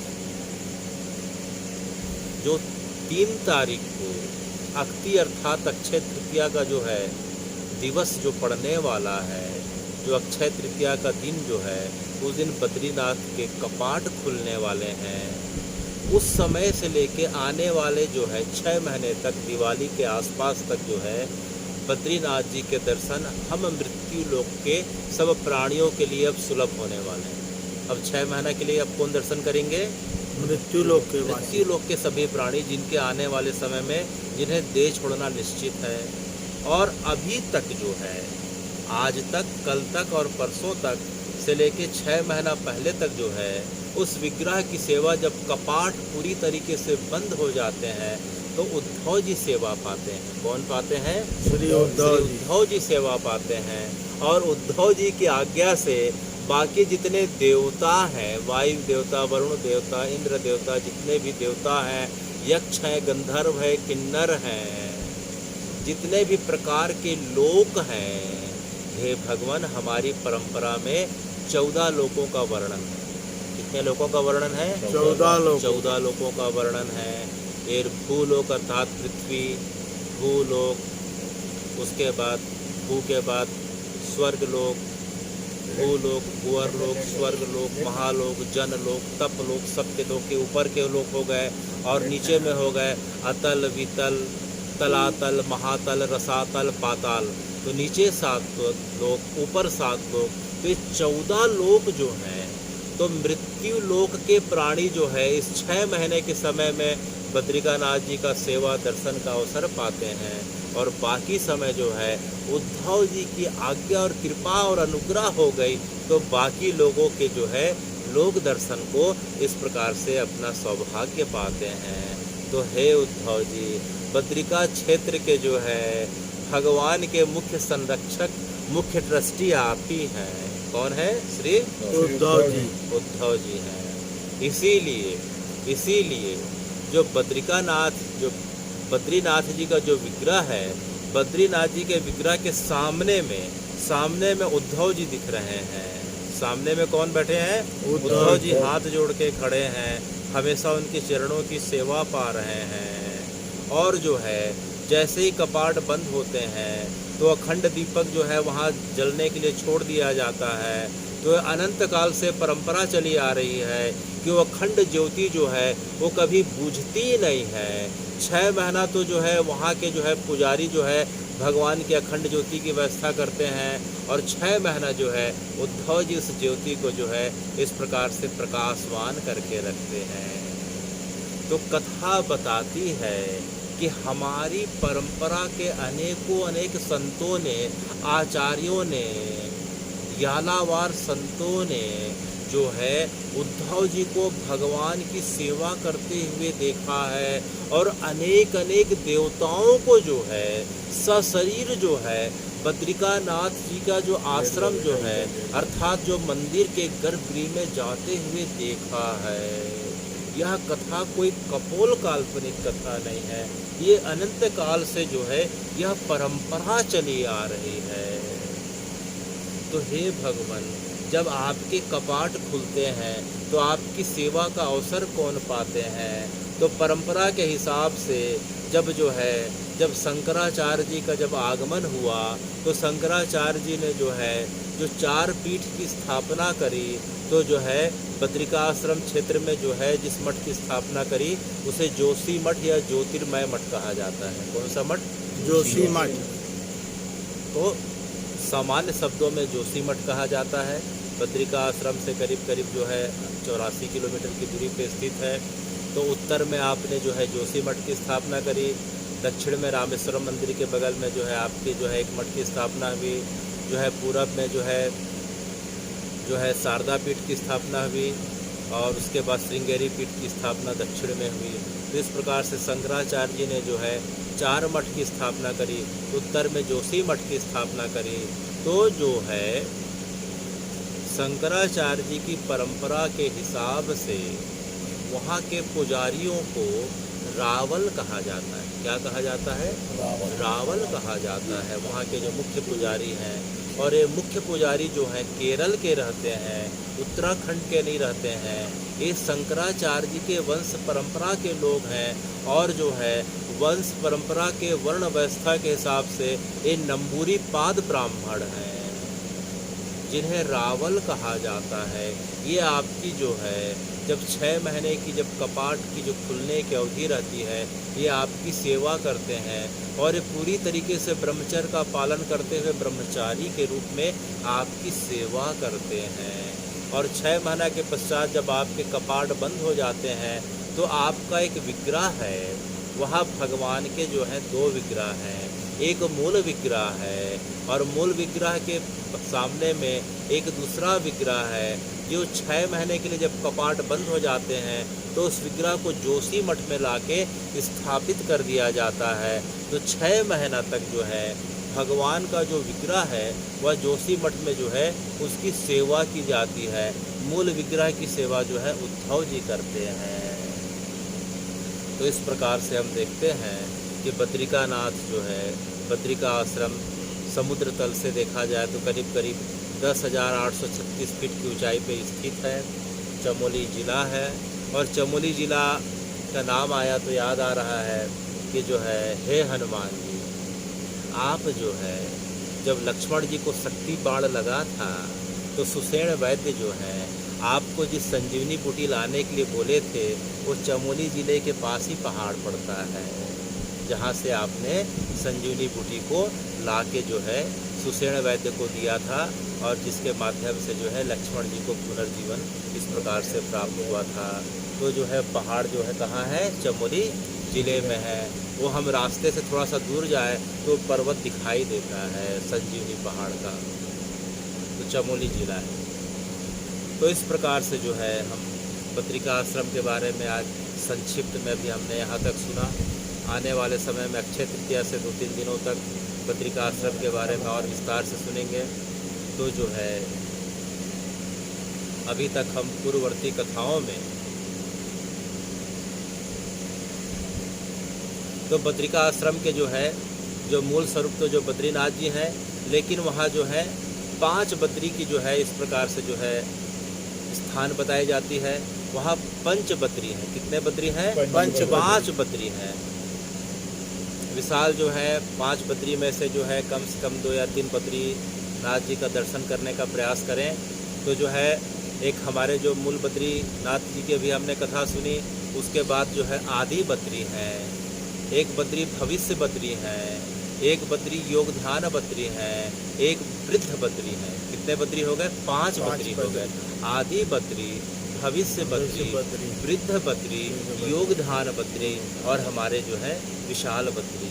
Speaker 1: जो 3 तारीख को अक्ति अर्थात अक्षय तृतीया का जो है दिवस जो पड़ने वाला है, जो अक्षय तृतीया का दिन जो है, उस दिन बद्रीनाथ के कपाट खुलने वाले हैं। उस समय से लेके आने वाले जो है 6 महीने तक, दिवाली के आसपास तक जो है बद्रीनाथ जी के दर्शन हम मृत्यु लोक के सब प्राणियों के लिए अब सुलभ होने वाले हैं। अब 6 महीने के लिए अब कौन दर्शन करेंगे?
Speaker 2: मृत्यु लोक के
Speaker 1: मृत्यु लोक के सभी प्राणी, जिनके आने वाले समय में जिन्हें देह छोड़ना निश्चित है। और अभी तक जो है, आज तक, कल तक और परसों तक से लेके 6 महीना पहले तक जो है, उस विग्रह की सेवा जब कपाट पूरी तरीके से बंद हो जाते हैं तो उद्धव जी सेवा पाते हैं। कौन पाते हैं?
Speaker 2: श्री उद्धव जी।
Speaker 1: उद्धव जी सेवा पाते हैं। और उद्धव जी की आज्ञा से बाकी जितने देवता हैं, वायु देवता, वरुण देवता, इंद्र देवता, जितने भी देवता हैं, यक्ष हैं, गंधर्व है, किन्नर हैं, जितने भी प्रकार के लोक हैं, हे भगवान, हमारी परंपरा में 14 लोकों का वर्णन है। कितने लोकों का वर्णन है?
Speaker 2: 14 लोक।
Speaker 1: 14 लोकों का वर्णन है। ये भूलोक अर्थात पृथ्वी, भूलोक, उसके बाद भू के बाद स्वर्गलोक, भूलोक, भूअरलोक, स्वर्गलोक, महालोक, जनलोक, तपलोक, सत्यलोक के ऊपर के लोक हो गए, और नीचे में हो गए अतल, वितल, तलातल, महातल, रसातल, पाताल। तो नीचे 7 लोक, ऊपर 7 लोक। तो ये 14 लोक जो हैं, तो मृत्यु लोक के प्राणी जो है इस 6 महीने के समय में बद्रिकानाथ जी का सेवा दर्शन का अवसर पाते हैं, और बाकी समय जो है उद्धव जी की आज्ञा और कृपा और अनुग्रह हो गई तो बाकी लोगों के जो है लोक दर्शन को इस प्रकार से अपना सौभाग्य पाते हैं। तो हे उद्धव जी, बद्रिका क्षेत्र के जो है भगवान के मुख्य संरक्षक, मुख्य ट्रस्टी आप ही हैं। कौन है? श्री
Speaker 2: उद्धव जी।
Speaker 1: उद्धव जी हैं। इसीलिए जो बद्रीनाथ जी का जो विग्रह है, बद्रीनाथ जी के विग्रह के सामने में उद्धव जी दिख रहे हैं। सामने में कौन बैठे हैं? उद्धव जी हाथ जोड़ के खड़े हैं, हमेशा उनके चरणों की सेवा पा रहे हैं। और जो है जैसे ही कपाट बंद होते हैं तो अखंड दीपक जो है वहाँ जलने के लिए छोड़ दिया जाता है। तो अनंत काल से परंपरा चली आ रही है कि वो अखंड ज्योति जो है वो कभी बुझती ही नहीं है। 6 महीना तो जो है वहाँ के जो है पुजारी जो है भगवान की अखंड ज्योति की व्यवस्था करते हैं, और 6 महीना जो है उद्धव जी उस ज्योति को जो है इस प्रकार से प्रकाशवान करके रखते हैं। तो कथा बताती है कि हमारी परंपरा के अनेक संतों ने, आचार्यों ने, यालावार संतों ने जो है उद्धव जी को भगवान की सेवा करते हुए देखा है, और अनेक देवताओं को जो है सशरीर जो है बद्रिकानाथ जी का जो आश्रम जो है अर्थात जो मंदिर के गर्भगृह में जाते हुए देखा है। यह कथा कोई कपोल काल्पनिक कथा नहीं है, ये अनंत काल से जो है यह परंपरा चली आ रही है। तो हे भगवान, जब आपके कपाट खुलते हैं तो आपकी सेवा का अवसर कौन पाते हैं? तो परंपरा के हिसाब से जब शंकराचार्य जी का जब आगमन हुआ तो शंकराचार्य जी ने जो है जो 4 पीठ की स्थापना करी, तो जो है बद्रिकाश्रम क्षेत्र में जो है जिस मठ की स्थापना करी उसे जोशी मठ या ज्योतिर्मय मठ कहा जाता है। कौन सा मठ?
Speaker 2: जोशी मठ।
Speaker 1: तो सामान्य शब्दों में जोशी मठ कहा जाता है। बद्रिकाश्रम से करीब जो है 84 किलोमीटर की दूरी पे स्थित है। तो उत्तर में आपने जो है जोशी मठ की स्थापना करी, दक्षिण में रामेश्वरम मंदिर के बगल में जो है आपकी जो है एक मठ की स्थापना हुई, जो है पूरब में जो है शारदा पीठ की स्थापना हुई, और उसके बाद श्रृंगेरी पीठ की स्थापना दक्षिण में हुई। तो इस प्रकार से शंकराचार्य जी ने जो है 4 मठ की स्थापना करी, उत्तर में जोशी मठ की स्थापना करी। तो जो है शंकराचार्य जी की परंपरा के हिसाब से वहाँ के पुजारियों को रावल कहा जाता है। क्या कहा जाता है? रावल कहा जाता है, वहाँ के जो मुख्य पुजारी हैं। और ये मुख्य पुजारी जो हैं केरल के रहते हैं, उत्तराखंड के नहीं रहते हैं। ये शंकराचार्य जी के वंश परंपरा के लोग हैं, और जो है वंश परंपरा के वर्ण व्यवस्था के हिसाब से ये नंबूरी पाद ब्राह्मण हैं, जिन्हें रावल कहा जाता है। ये आपकी जो है जब 6 महीने की जब कपाट की जो खुलने की अवधि रहती है, ये आपकी सेवा करते हैं, और ये पूरी तरीके से ब्रह्मचर्य का पालन करते हुए ब्रह्मचारी के रूप में आपकी सेवा करते हैं। और 6 महीना के पश्चात जब आपके कपाट बंद हो जाते हैं तो आपका एक विग्रह है, वहाँ भगवान के जो हैं 2 विग्रह हैं। एक मूल विग्रह है और मूल विग्रह के सामने में एक दूसरा विग्रह है जो 6 महीने के लिए जब कपाट बंद हो जाते हैं तो उस विग्रह को जोशी मठ में लाके स्थापित कर दिया जाता है। तो 6 महीना तक जो है भगवान का जो विग्रह है वह जोशी मठ में जो है उसकी सेवा की जाती है। मूल विग्रह की सेवा जो है उद्धव जी करते हैं। तो इस प्रकार से हम देखते हैं कि बद्रिकानाथ जो है बद्रिका आश्रम समुद्र तल से देखा जाए तो करीब करीब 10,836 फीट की ऊंचाई पर स्थित है। चमोली ज़िला है और चमोली ज़िला का नाम आया तो याद आ रहा है कि जो है हे हनुमान जी, आप जो है जब लक्ष्मण जी को शक्ति बाण लगा था तो सुषेण वैद्य जो है आपको जिस संजीवनी बूटी लाने के लिए बोले थे वो चमोली ज़िले के पास ही पहाड़ पड़ता है जहाँ से आपने संजीवनी बूटी को लाके जो है सुषेण वैद्य को दिया था और जिसके माध्यम से जो है लक्ष्मण जी को पुनर्जीवन इस प्रकार से प्राप्त हुआ था। तो जो है पहाड़ जो है कहाँ है, चमोली ज़िले में है। वो हम रास्ते से थोड़ा सा दूर जाए तो पर्वत दिखाई देता है संजीवनी पहाड़ का, तो चमोली ज़िला है। तो इस प्रकार से जो है हम बद्रिका आश्रम के बारे में आज संक्षिप्त में भी हमने यहाँ तक सुना। आने वाले समय में अक्षय तृतीया से 2-3 दिनों तक बद्रिका आश्रम के बारे में और विस्तार से सुनेंगे। तो जो है अभी तक हम पूर्ववर्ती कथाओं में तो बद्रिका आश्रम के जो है जो मूल स्वरूप तो जो बद्रीनाथ जी हैं, लेकिन वहाँ जो है 5 बद्री की जो है इस प्रकार से जो है स्थान बताई जाती है। वहाँ 5 बद्री हैं। कितने बद्री हैं? 5 बद्री हैं। विशाल जो है 5 बद्री में से जो है कम से कम 2 या 3 बद्री नाथ जी का दर्शन करने का प्रयास करें। तो जो है एक हमारे जो मूल बद्रीनाथ जी की भी हमने कथा सुनी, उसके बाद जो है आदि बद्री हैं, एक बद्री भविष्य बद्री हैं, एक बद्री योग ध्यान बद्री हैं, एक वृद्ध बद्री हैं। कितने बद्री हो गए? 5 बद्री हो गए। आदि बद्री, भविष्य बद्री, वृद्ध बद्री, योग ध्यान बद्री और हमारे जो है विशाल बद्री।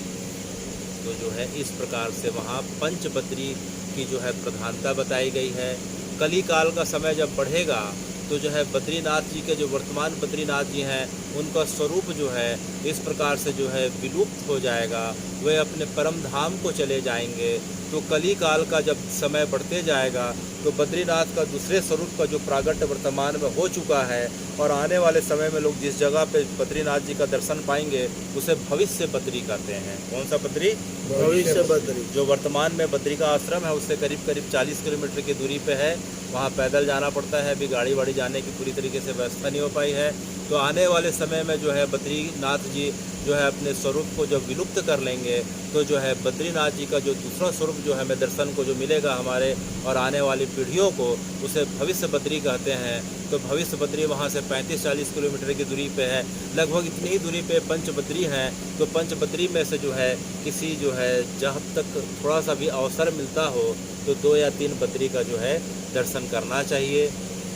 Speaker 1: तो जो है इस प्रकार से वहाँ 5 बद्री की जो है प्रधानता बताई गई है। कली काल का समय जब बढ़ेगा तो जो है बद्रीनाथ जी के जो वर्तमान बद्रीनाथ जी हैं उनका स्वरूप जो है इस प्रकार से जो है विलुप्त हो जाएगा, वे अपने परम धाम को चले जाएंगे। तो कली काल का जब समय बढ़ते जाएगा तो बद्रीनाथ का दूसरे स्वरूप का जो प्रागट्य वर्तमान में हो चुका है और आने वाले समय में लोग जिस जगह पे बद्रीनाथ जी का दर्शन पाएंगे उसे भविष्य बद्री कहते हैं। कौन सा बद्री?
Speaker 2: भविष्य बद्री।
Speaker 1: जो वर्तमान में बद्रिका आश्रम है उससे करीब करीब 40 किलोमीटर की दूरी पे है। वहाँ पैदल जाना पड़ता है, अभी गाड़ी वाड़ी जाने की पूरी तरीके से व्यवस्था नहीं हो पाई है। तो आने वाले समय में जो है बद्रीनाथ जी जो है अपने स्वरूप को जब विलुप्त कर लेंगे तो जो है बद्रीनाथ जी का जो दूसरा स्वरूप जो हमें दर्शन को जो मिलेगा हमारे और आने वाली पीढ़ियों को, उसे भविष्य बद्री कहते हैं। तो भविष्य बद्री वहाँ से 35-40 किलोमीटर की दूरी पे है। लगभग इतनी ही दूरी पे पंच बद्री हैं। तो पंच बद्री में से जो है किसी जो है जब तक थोड़ा सा भी अवसर मिलता हो तो 2 या 3 बद्री का जो है दर्शन करना चाहिए।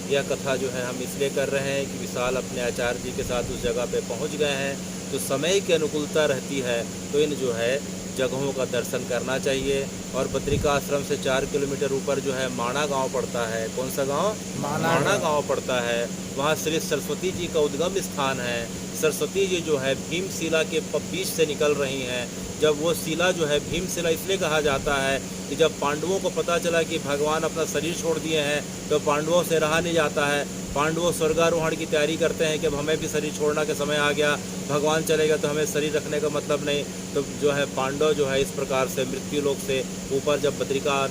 Speaker 1: यह कथा जो है हम इसलिए कर रहे हैं कि विशाल अपने आचार्य जी के साथ उस जगह पे पहुंच गए हैं, तो समय की अनुकूलता रहती है तो इन जो है जगहों का दर्शन करना चाहिए। और बद्रिका आश्रम से 4 किलोमीटर ऊपर जो है माणा गांव पड़ता है। कौन सा गांव? माणा गांव पड़ता है। वहाँ श्री सरस्वती जी का उद्गम स्थान है। सरस्वती जी जो है भीमशिला के बीच से निकल रही हैं। जब वो शिला जो है भीमशिला इसलिए कहा जाता है कि जब पांडवों को पता चला कि भगवान अपना शरीर छोड़ दिए हैं तो पांडवों से रहा नहीं जाता है। पांडवों स्वर्गारोहण की तैयारी करते हैं कि अब हमें भी शरीर छोड़ना के समय आ गया, भगवान चलेगा तो हमें शरीर रखने का मतलब नहीं। तो जो है पांडव जो है इस प्रकार से मृत्यु लोक से ऊपर जब बद्रिका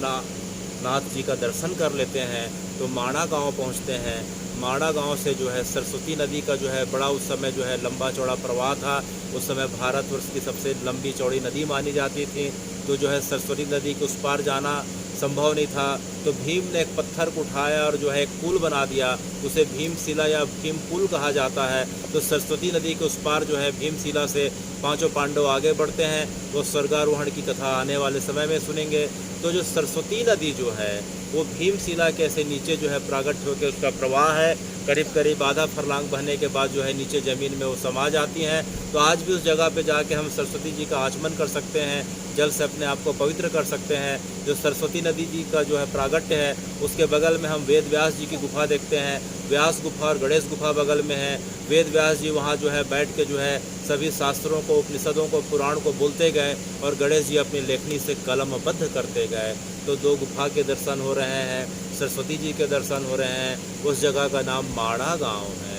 Speaker 1: नाथ जी का दर्शन कर लेते हैं तो माणा गांव पहुंचते हैं। माणा गांव से जो है सरस्वती नदी का जो है बड़ा उस समय जो है लंबा चौड़ा प्रवाह था। उस समय भारतवर्ष की सबसे लंबी चौड़ी नदी मानी जाती थी। तो जो है सरस्वती नदी के उस पार जाना संभव नहीं था। तो भीम ने एक पत्थर को उठाया और जो है एक पुल बना दिया, उसे भीमशिला या भीम पुल कहा जाता है। तो सरस्वती नदी के उस पार जो है भीमशिला से 5 पांडव आगे बढ़ते हैं। वो स्वर्गारोहण की कथा आने वाले समय में सुनेंगे। तो जो सरस्वती नदी जो है वो भीमशिला के ऐसे नीचे जो है प्रागट होकर उसका प्रवाह है। करीब करीब आधा फरलांग बहने के बाद जो है नीचे ज़मीन में वो समा जाती हैं। तो आज भी उस जगह पे जाके हम सरस्वती जी का आचमन कर सकते हैं। जल से अपने आप को पवित्र कर सकते हैं। जो सरस्वती नदी जी का जो है प्रागट्य है, उसके बगल में हम वेद व्यास जी की गुफा देखते हैं। व्यास गुफा और गणेश गुफा बगल में है। वेद व्यास जी वहाँ जो है बैठ के जो है सभी शास्त्रों को, उपनिषदों को, पुराण को बोलते गए और गणेश जी अपनी लेखनी से कलमबद्ध करते गए। तो 2 गुफा के दर्शन हो रहे हैं, सरस्वती जी के दर्शन हो रहे हैं। उस जगह का नाम माड़ा गांव है।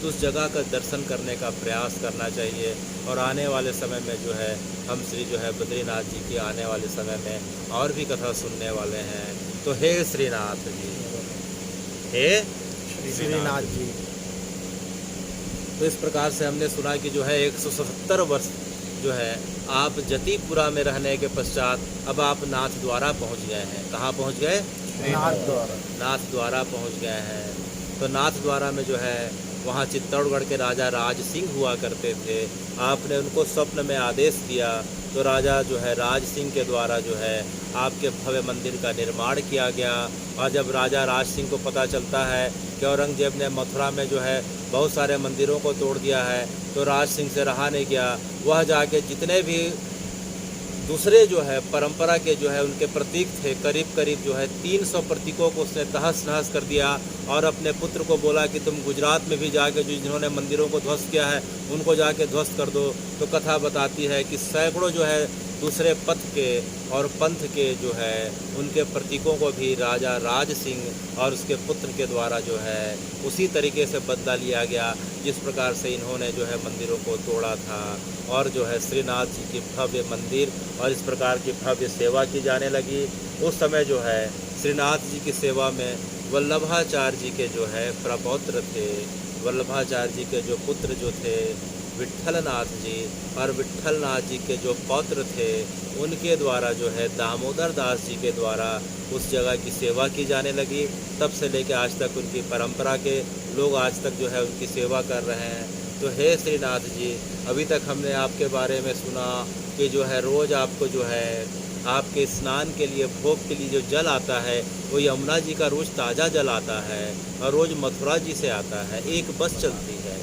Speaker 1: तो उस जगह का दर्शन करने का प्रयास करना चाहिए। और आने वाले समय में जो है हम श्री जो है बद्रीनाथ जी की आने वाले समय में और भी कथा सुनने वाले हैं। तो हे श्रीनाथ जी, हे
Speaker 2: श्रीनाथ जी।
Speaker 1: तो इस प्रकार से हमने सुना कि जो है 177 वर्ष जो है आप जतीपुरा में रहने के पश्चात अब आप नाथ द्वारा पहुंच गए हैं। कहाँ पहुंच गए?
Speaker 2: नाथ द्वारा।
Speaker 1: नाथ द्वारा पहुंच गए हैं। तो नाथ द्वारा में जो है वहाँ चित्तौड़गढ़ के राजा राज सिंह हुआ करते थे। आपने उनको स्वप्न में आदेश दिया, तो राजा जो है राज सिंह के द्वारा जो है आपके भव्य मंदिर का निर्माण किया गया। और जब राजा राज सिंह को पता चलता है कि औरंगजेब ने मथुरा में जो है बहुत सारे मंदिरों को तोड़ दिया है, तो राज सिंह से रहा नहीं गया। वह जाके जितने भी दूसरे जो है परंपरा के जो है उनके प्रतीक थे, करीब करीब जो है 300 प्रतीकों को उसने तहस नहस कर दिया। और अपने पुत्र को बोला कि तुम गुजरात में भी जाके जो जिन्होंने मंदिरों को ध्वस्त किया है उनको जाके ध्वस्त कर दो। तो कथा बताती है कि सैकड़ों जो है दूसरे पथ के और पंथ के जो है उनके प्रतीकों को भी राजा राज सिंह और उसके पुत्र के द्वारा जो है उसी तरीके से बदला लिया गया जिस प्रकार से इन्होंने जो है मंदिरों को तोड़ा था। और जो है श्रीनाथ जी की भव्य मंदिर और इस प्रकार की भव्य सेवा की जाने लगी। उस समय जो है श्रीनाथ जी की सेवा में वल्लभाचार्य जी के जो है प्रपौत्र थे। वल्लभाचार्य जी के जो पुत्र जो थे विट्ठलनाथ जी, और विट्ठलनाथ जी के जो पौत्र थे उनके द्वारा जो है दामोदर दास जी के द्वारा उस जगह की सेवा की जाने लगी। तब से लेकर आज तक उनकी परंपरा के लोग आज तक जो है उनकी सेवा कर रहे हैं। तो हे श्रीनाथ जी, अभी तक हमने आपके बारे में सुना कि जो है रोज़ आपको जो है आपके स्नान के लिए, भोग के लिए जो जल आता है वो यमुना जी का रोज़ ताज़ा जल आता है और रोज़ मथुरा जी से आता है। एक बस चलती है,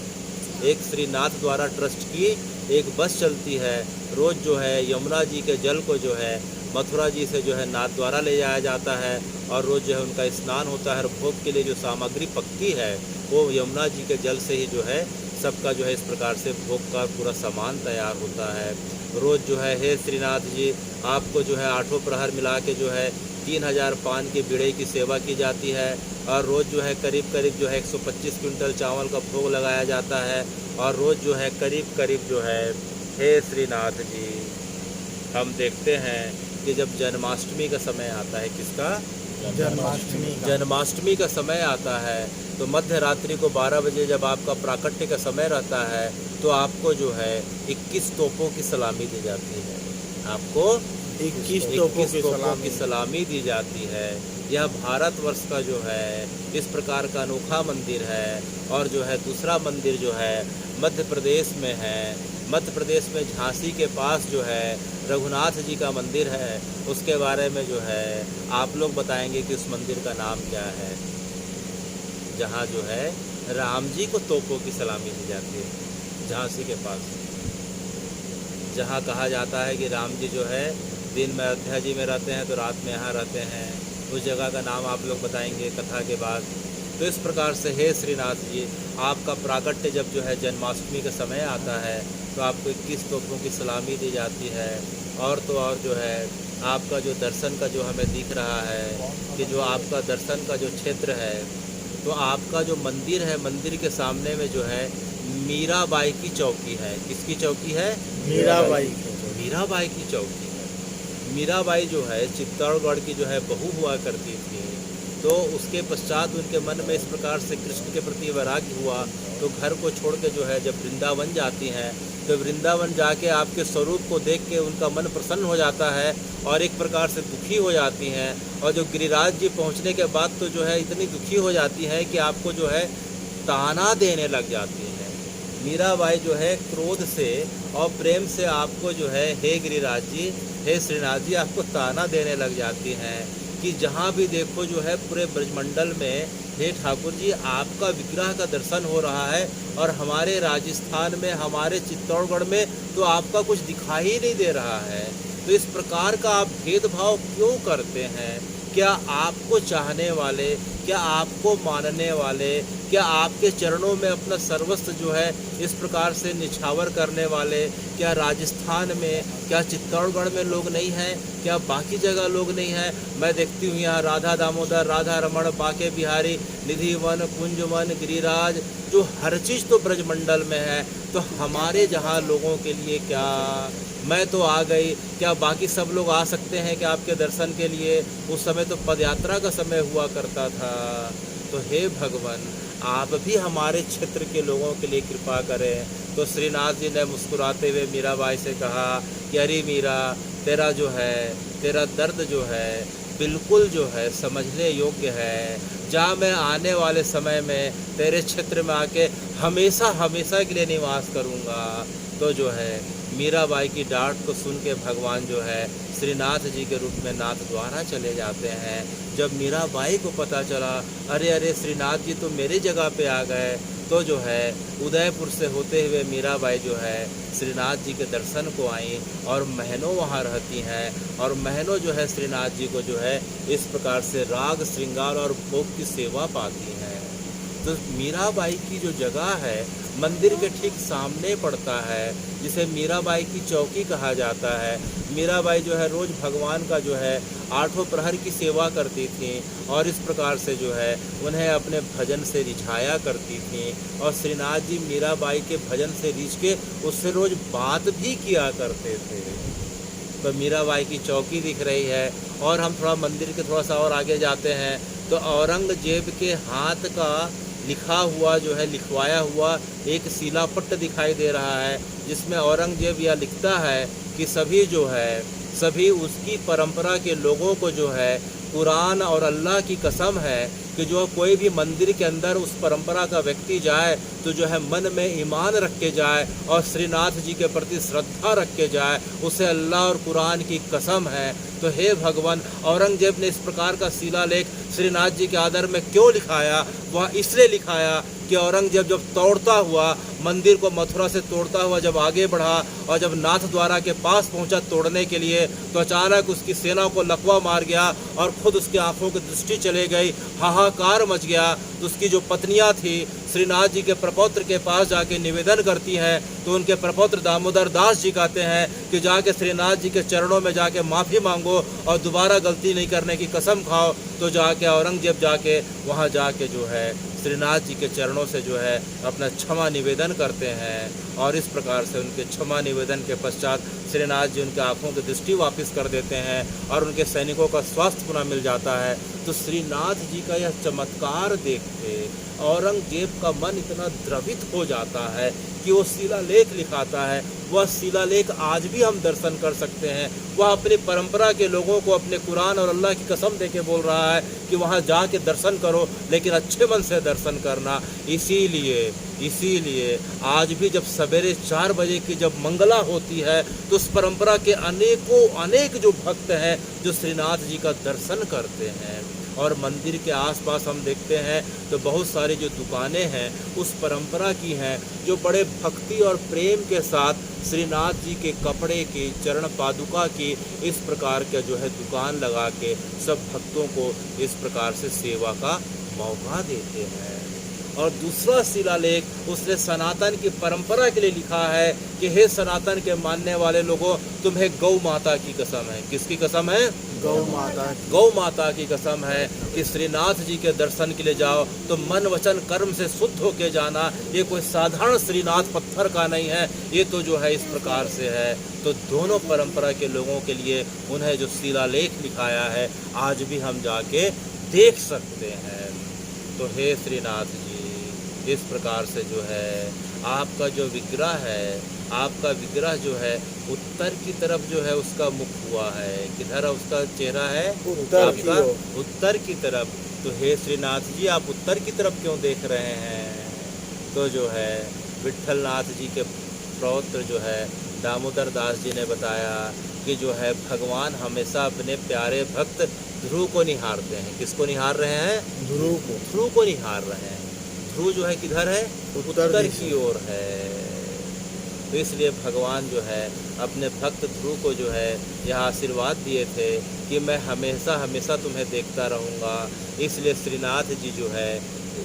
Speaker 1: एक श्रीनाथ द्वारा ट्रस्ट की एक बस चलती है। रोज़ जो है यमुना जी के जल को जो है मथुरा जी से जो है नाथ द्वारा ले जाया जाता है और रोज़ जो है उनका स्नान होता है। और भोग के लिए जो सामग्री पकती है वो यमुना जी के जल से ही जो है सबका जो है इस प्रकार से भोग का पूरा सामान तैयार होता है। रोज़ जो है हे श्रीनाथ जी, आपको जो है 8 प्रहर मिला के जो है 3000 पान की बिड़े की सेवा की जाती है। और रोज़ जो है करीब करीब जो है 125 क्विंटल चावल का भोग लगाया जाता है। और रोज़ जो है करीब करीब जो है हे श्रीनाथ जी, हम देखते हैं कि जब जन्माष्टमी का समय आता है, किसका? जन्माष्टमी का समय आता है, तो मध्य रात्रि को 12 बजे जब आपका प्राकट्य का समय रहता है तो आपको जो है 21 तोपों की सलामी दी जाती है। आपको
Speaker 2: 21
Speaker 1: तोपों
Speaker 2: तोपों
Speaker 1: की सलामी दी जाती है। यह भारतवर्ष का जो है इस प्रकार का अनोखा मंदिर है। और जो है दूसरा मंदिर जो है मध्य प्रदेश में है। मध्य प्रदेश में झांसी के पास जो है रघुनाथ जी का मंदिर है। उसके बारे में जो है आप लोग बताएंगे कि उस मंदिर का नाम क्या है, जहाँ जो है राम जी को तोपों की सलामी दी जाती है। झांसी के पास जहाँ कहा जाता है कि राम जी जो है दिन में अयोध्या जी में रहते हैं तो रात में यहाँ रहते हैं, उस जगह का नाम आप लोग बताएंगे कथा के बाद। तो इस प्रकार से हे श्रीनाथ जी, आपका प्राकट्य जब जो है जन्माष्टमी का समय आता है तो आपको 21 तोपों की सलामी दी जाती है। और तो और जो है आपका जो दर्शन का जो हमें दिख रहा है कि जो आपका दर्शन का जो क्षेत्र है, तो आपका जो मंदिर है, मंदिर के सामने में जो है मीराबाई की चौकी है। किसकी चौकी है?
Speaker 2: मीराबाई।
Speaker 1: मीराबाई की चौकी है। मीराबाई जो है चित्तौड़गढ़ की जो है बहू हुआ करती थी। तो उसके पश्चात उनके मन में इस प्रकार से कृष्ण के प्रति वैराग्य हुआ, तो घर को छोड़ के जो है जब वृंदावन जाती हैं, तो वृंदावन जाके आपके स्वरूप को देख के उनका मन प्रसन्न हो जाता है और एक प्रकार से दुखी हो जाती हैं। और जो गिरिराज जी पहुंचने के बाद तो जो है इतनी दुखी हो जाती है कि आपको जो है ताना देने लग जाती है। मीराबाई जो है क्रोध से और प्रेम से आपको जो है हे गिरिराज जी, हे श्रीनाथ जी, आपको ताना देने लग जाती हैं कि जहाँ भी देखो जो है पूरे ब्रजमंडल में हे ठाकुर जी, आपका विग्रह का दर्शन हो रहा है और हमारे राजस्थान में, हमारे चित्तौड़गढ़ में तो आपका कुछ दिखाई ही नहीं दे रहा है। तो इस प्रकार का आप भेदभाव क्यों करते हैं? क्या आपको चाहने वाले, क्या आपको मानने वाले, क्या आपके चरणों में अपना सर्वस्व जो है इस प्रकार से निछावर करने वाले, क्या राजस्थान में, क्या चित्तौड़गढ़ में लोग नहीं हैं? क्या बाकी जगह लोग नहीं हैं? मैं देखती हूँ यहाँ राधा दामोदर, राधा रमण, बाके बिहारी, निधि वन, कुंज वन, गिरिराज, जो हर चीज़ तो ब्रजमंडल में है। तो हमारे जहाँ लोगों के लिए क्या? मैं तो आ गई, क्या बाकी सब लोग आ सकते हैं कि आपके दर्शन के लिए? उस समय तो पदयात्रा का समय हुआ करता था। तो हे भगवान, आप भी हमारे क्षेत्र के लोगों के लिए कृपा करें। तो श्रीनाथ जी ने मुस्कुराते हुए मीराबाई से कहा कि अरे मीरा, तेरा जो है, तेरा दर्द जो है बिल्कुल जो है समझने योग्य है। जा, मैं आने वाले समय में तेरे क्षेत्र में आके हमेशा हमेशा के लिए निवास करूँगा। तो जो है मीराबाई की डांट को सुन के भगवान जो है श्रीनाथ जी के रूप में नाथ द्वारा चले जाते हैं। जब मीराबाई को पता चला, अरे अरे श्रीनाथ जी तो मेरी जगह पे आ गए, तो जो है उदयपुर से होते हुए मीराबाई जो है श्रीनाथ जी के दर्शन को आई और महीनों वहाँ रहती हैं और महीनों जो है श्रीनाथ जी को जो है इस प्रकार से राग, श्रृंगार और भोग की सेवा पाती हैं। तो मीराबाई की जो जगह है मंदिर के ठीक सामने पड़ता है, जिसे मीराबाई की चौकी कहा जाता है। मीराबाई जो है रोज़ भगवान का जो है 8 प्रहर की सेवा करती थी और इस प्रकार से जो है उन्हें अपने भजन से रिझाया करती थी और श्रीनाथ जी मीराबाई के भजन से रिझ के उससे रोज़ बात भी किया करते थे। तो मीराबाई की चौकी दिख रही है और हम थोड़ा मंदिर के थोड़ा सा और आगे जाते हैं तो औरंगजेब के हाथ का लिखा हुआ जो है, लिखवाया हुआ एक शिलापट्ट दिखाई दे रहा है, जिसमें औरंगजेब यह लिखता है कि सभी जो है, सभी उसकी परंपरा के लोगों को जो है कुरान और अल्लाह की कसम है कि जो कोई भी मंदिर के अंदर उस परंपरा का व्यक्ति जाए तो जो है मन में ईमान रख के जाए और श्रीनाथ जी के प्रति श्रद्धा रख के जाए, उसे अल्लाह और कुरान की कसम है। तो हे भगवान, औरंगजेब ने इस प्रकार का शिलालेख श्रीनाथ जी के आदर में क्यों लिखाया? वह इसलिए लिखाया कि औरंगजेब जब तोड़ता हुआ, मंदिर को मथुरा से तोड़ता हुआ जब आगे बढ़ा और जब नाथ द्वारा के पास पहुंचा तोड़ने के लिए, तो अचानक उसकी सेना को लकवा मार गया और खुद उसकी आंखों की दृष्टि चले गई, हाहाकार मच गया। तो उसकी जो पत्नियां थी श्रीनाथ जी के प्रपौत्र के पास जाके निवेदन करती हैं, तो उनके प्रपौत्र दामोदर दास जी कहते हैं कि जाके श्रीनाथ जी के चरणों में जाके माफ़ी मांगो और दोबारा गलती नहीं करने की कसम खाओ। तो जाके औरंगजेब जाके वहाँ जाके जो है श्रीनाथ जी के चरणों से जो है अपना क्षमा निवेदन करते हैं और इस प्रकार से उनके क्षमा निवेदन के पश्चात श्रीनाथ जी उनके आंखों की दृष्टि वापस कर देते हैं और उनके सैनिकों का स्वास्थ्य पुनः मिल जाता है। तो श्रीनाथ जी का यह चमत्कार देख के औरंगजेब का मन इतना द्रवित हो जाता है कि वो शिलालेख लिखाता है। वह शिलालेख आज भी हम दर्शन कर सकते हैं। वह अपनी परंपरा के लोगों को अपने कुरान और अल्लाह की कसम दे के बोल रहा है कि वहाँ जाके दर्शन करो, लेकिन अच्छे मन से दर्शन करना। इसीलिए आज भी जब सवेरे 4 बजे की जब मंगला होती है तो उस परंपरा के अनेक जो भक्त हैं जो श्रीनाथ जी का दर्शन करते हैं। और मंदिर के आसपास हम देखते हैं तो बहुत सारी जो दुकानें हैं उस परंपरा की हैं, जो बड़े भक्ति और प्रेम के साथ श्रीनाथ जी के कपड़े की, चरण पादुका की इस प्रकार का जो है दुकान लगा के सब भक्तों को इस प्रकार से सेवा का मौका देते हैं। और दूसरा शिलालेख उसने सनातन की परंपरा के लिए लिखा है कि हे सनातन के मानने वाले लोगों, तुम्हें गौ माता की कसम है। किसकी कसम है? गौ माता की कसम है कि श्रीनाथ जी के दर्शन के लिए जाओ तो मन वचन कर्म से शुद्ध होके जाना। ये कोई साधारण श्रीनाथ पत्थर का नहीं है, ये तो जो है इस प्रकार से है। तो दोनों परंपरा के लोगों के लिए उन्हें जो शिलालेख लिखाया है आज भी हम जाके देख सकते हैं। तो हे श्रीनाथ जी, इस प्रकार से जो है आपका जो विग्रह है, आपका विग्रह जो है उत्तर की तरफ जो है उसका मुख हुआ है। किधर उसका चेहरा है? उत्तर की तरफ। तो हे श्रीनाथ जी, आप उत्तर की तरफ क्यों देख रहे हैं? तो जो है विट्ठलनाथ जी के पौत्र जो है दामोदर दास जी ने बताया कि जो है भगवान हमेशा अपने प्यारे भक्त ध्रुव को निहारते हैं। किसको निहार रहे हैं?
Speaker 2: ध्रुव को।
Speaker 1: ध्रुव को निहार रहे हैं। ध्रुव जो है किधर है? उत्तर की ओर है। तो इसलिए भगवान जो है अपने भक्त ध्रुव को जो है यह आशीर्वाद दिए थे कि मैं हमेशा हमेशा तुम्हें देखता रहूँगा। इसलिए श्रीनाथ जी जो है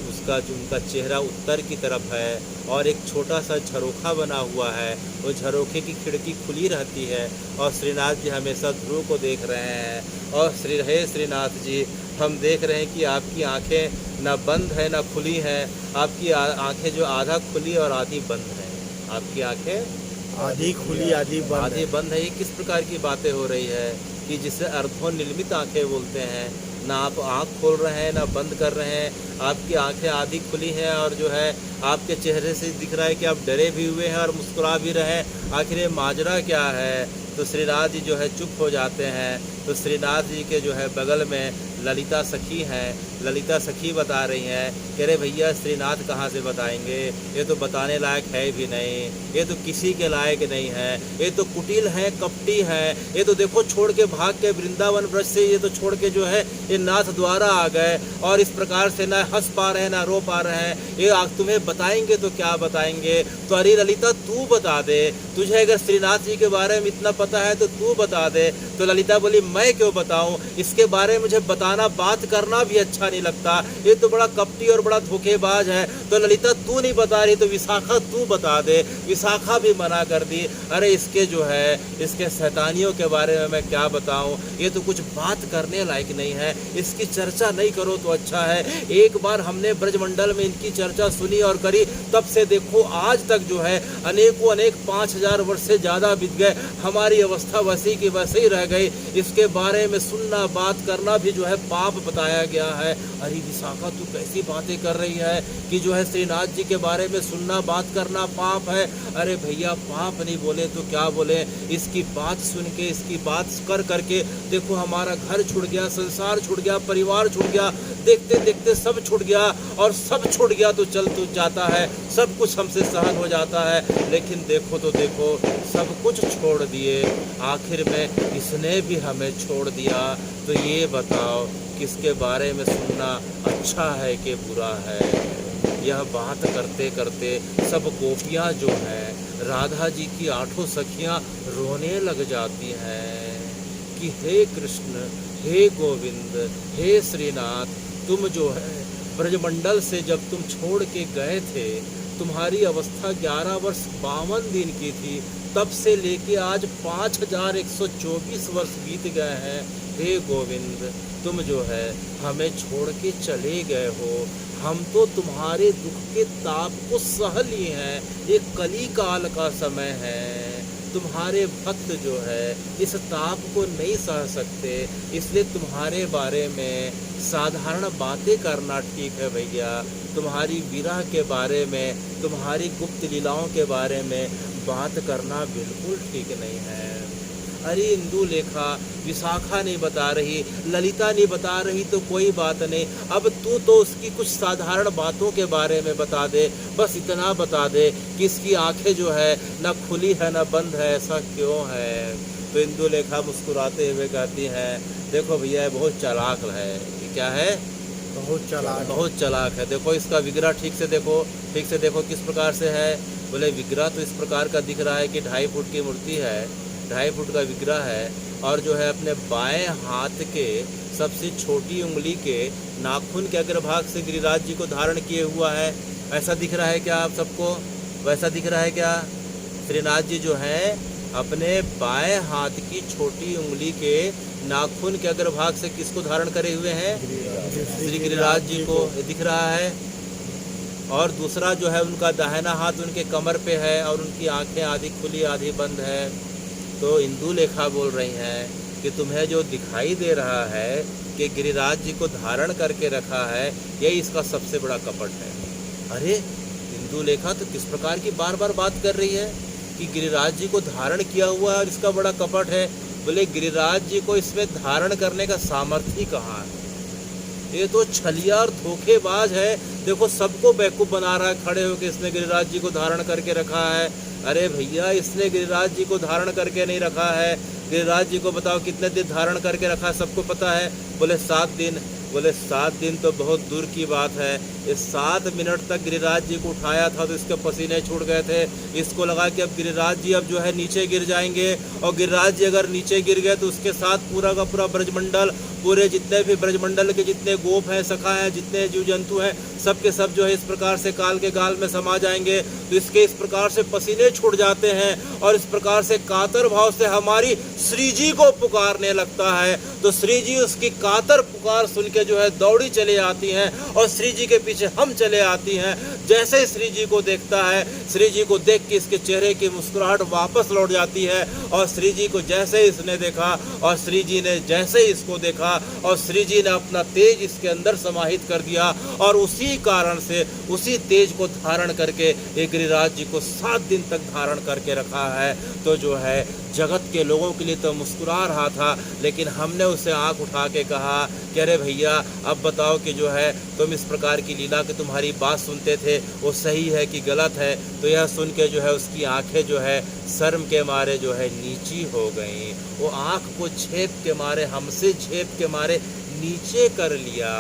Speaker 1: उसका जो उनका चेहरा उत्तर की तरफ है और एक छोटा सा झरोखा बना हुआ है, वो झरोखे की खिड़की खुली रहती है और श्रीनाथ जी हमेशा ध्रुव को देख रहे हैं। और हे श्रीनाथ जी, हम देख रहे हैं कि आपकी आंखें ना बंद है ना खुली हैं। आपकी आंखें जो आधा खुली और आधी बंद है। आपकी आंखें
Speaker 2: आधी खुली आधी
Speaker 1: बंद है। ये किस प्रकार की बातें हो रही है कि जिसे अर्धोनिर्मित आंखें बोलते हैं? ना आप आँख खोल रहे हैं ना बंद कर रहे हैं, आपकी आंखें आधी खुली हैं और जो है आपके चेहरे से दिख रहा है कि आप डरे भी हुए हैं और मुस्कुरा भी रहे हैं। आखिर ये माजरा क्या है? तो श्रीनाथ जी जो है चुप हो जाते हैं। तो श्रीनाथ जी के जो है बगल में ललिता सखी हैं। ललिता सखी बता रही हैं कि अरे भैया श्रीनाथ कहाँ से बताएंगे, ये तो बताने लायक है भी नहीं, ये तो किसी के लायक नहीं है, ये तो कुटिल है, कपटी है, ये तो देखो छोड़ के भाग के वृंदावन ब्रज से ये तो छोड़ के जो है ये नाथ द्वारा आ गए और इस प्रकार से ना हंस पा रहे हैं ना रो पा रहे हैं। ये तुम्हें बताएंगे तो क्या बताएंगे? तो अरे ललिता तू बता दे, तुझे अगर श्रीनाथ जी के बारे में इतना पता है तो तू बता दे। तो ललिता बोली मैं क्यों बताऊं, इसके बारे में मुझे बताना बात करना भी अच्छा नहीं लगता, ये तो बड़ा कपटी और बड़ा धोखेबाज है। तो ललिता तू नहीं बता रही तो विशाखा तू बता दे। विशाखा भी मना कर दी, अरे इसके जो है इसके शैतानियों के बारे में मैं क्या बताऊं, ये तो कुछ बात करने लायक नहीं है, इसकी चर्चा नहीं करो तो अच्छा है। एक बार हमने ब्रजमंडल में इनकी चर्चा सुनी और करी, तब से देखो आज तक जो है अनेकों अनेक 5000 वर्ष से ज़्यादा बीत गए, हमारी अवस्था वैसी की वैसे ही रह गई। इसके बारे में सुनना बात करना भी जो है पाप बताया गया है। अरे विशाखा तू कैसी बातें कर रही है कि जो है श्रीनाथ जी के बारे में सुनना बात करना पाप है? अरे भैया पाप नहीं बोले तो क्या बोले, इसकी बात सुन के इसकी बात कर करके देखो हमारा घर छूट गया, संसार छूट गया, परिवार छूट गया, देखते देखते सब छूट गया और सब छूट गया तो चल तो जाता है, सब कुछ हमसे सहन हो जाता है। लेकिन देखो तो देखो सब कुछ छोड़ दिए, आखिर में इसने भी हमें छोड़ दिया। तो ये बताओ किसके बारे में सुनना अच्छा है कि बुरा है? यह बात करते करते सब गोपियाँ जो हैं राधा जी की 8 सखियाँ रोने लग जाती हैं कि हे कृष्ण, हे गोविंद, हे श्रीनाथ, तुम जो है ब्रजमंडल से जब तुम छोड़ के गए थे, तुम्हारी अवस्था 11 वर्ष 52 दिन की थी, तब से लेके आज 5124 वर्ष बीत गए हैं। हे गोविंद, तुम जो है हमें छोड़ के चले गए हो, हम तो तुम्हारे दुख के ताप को सह लिए हैं, ये कली काल का समय है, तुम्हारे भक्त जो है इस ताप को नहीं सह सकते, इसलिए तुम्हारे बारे में साधारण बातें करना ठीक है भैया, तुम्हारी विरह के बारे में, तुम्हारी गुप्त लीलाओं के बारे में बात करना बिल्कुल ठीक नहीं है। अरे इंदु लेखा, विशाखा नहीं बता रही, ललिता नहीं बता रही तो कोई बात नहीं, अब तू तो उसकी कुछ साधारण बातों के बारे में बता दे, बस इतना बता दे कि इसकी आंखें जो है ना खुली है ना बंद है, ऐसा क्यों है? तो इंदु लेखा मुस्कुराते हुए कहती हैं, देखो भैया बहुत चालाक है। ये क्या है? बहुत चालाक है। देखो इसका विग्रह ठीक से देखो किस प्रकार से है। बोले विग्रह तो इस प्रकार का दिख रहा है कि 2.5 फुट की मूर्ति है, 2.5 फुट का विग्रह है और जो है अपने बाएं हाथ के सबसे छोटी उंगली के नाखून के अग्रभाग से गिरिराज जी को धारण किए हुआ है। ऐसा दिख रहा है क्या आप सबको? वैसा दिख रहा है क्या? श्रीनाथ जी जो हैं अपने बाएं हाथ की छोटी उंगली के नाखून के अग्रभाग से किसको धारण करे हुए हैं? श्री गिरिराज जी को दिख रहा है। और दूसरा जो है उनका दाहिना हाथ उनके कमर पे है और उनकी आंखें आधी खुली आधी बंद है। तो इंदु लेखा बोल रही हैं कि तुम्हें जो दिखाई दे रहा है कि गिरिराज जी को धारण करके रखा है, यही इसका सबसे बड़ा कपट है। अरे इंदु लेखा तो किस प्रकार की बार बार बात कर रही है कि गिरिराज जी को धारण किया हुआ है और इसका बड़ा कपट है। बोले गिरिराज जी को इसमें धारण करने का सामर्थ्य कहाँ है? ये तो छलिया और धोखेबाज है। देखो सबको बेवकूफ़ बना रहा है खड़े होकर, इसने गिरिराज जी को धारण करके रखा है। अरे भैया, इसने गिरिराज जी को धारण करके नहीं रखा है। गिरिराज जी को बताओ कितने दिन धारण करके रखा है, सबको पता है। बोले 7 दिन। बोले 7 दिन तो बहुत दूर की बात है। इस 7 मिनट तक गिरिराज जी को उठाया था तो इसके पसीने छूट गए थे। इसको लगा कि अब गिरिराज जी अब जो है नीचे गिर जाएंगे, और गिरिराज जी अगर नीचे गिर गए तो उसके साथ पूरा का पूरा ब्रजमंडल, पूरे जितने भी ब्रजमंडल के जितने गोप हैं, सखा हैं, जितने जीव जंतु हैं, सब के सब जो है इस प्रकार से काल के गाल में समा जाएंगे। तो इसके इस प्रकार से पसीने छूट जाते हैं और इस प्रकार से कातर भाव से हमारी श्री जी को पुकारने लगता है। तो श्री जी उसकी कातर पुकार सुन के जो है दौड़ी चली आती हैं और श्री जी के पीछे हम चले आती हैं। जैसे ही श्री जी को देखता है, श्री जी को देख के इसके चेहरे की मुस्कुराहट वापस लौट जाती है। और श्री जी को जैसे ही इसने देखा और श्री जी ने जैसे ही इसको देखा और श्री जी ने अपना तेज इसके अंदर समाहित कर दिया, और उसी कारण से उसी तेज को धारण करके ये गिरिराज जी को 7 दिन तक धारण करके रखा है। तो जो है जगत के लोगों के लिए तो मुस्कुरा रहा था, लेकिन हमने उसे आंख उठा के कहा कि अरे भैया, अब बताओ कि जो है तुम इस प्रकार की लीला कि तुम्हारी बात सुनते थे वो सही है कि गलत है। तो यह सुन के जो है उसकी आंखें जो है शर्म के मारे जो है नीची हो गईं। वो आंख को झेप के मारे, हमसे झेप के मारे नीचे कर लिया।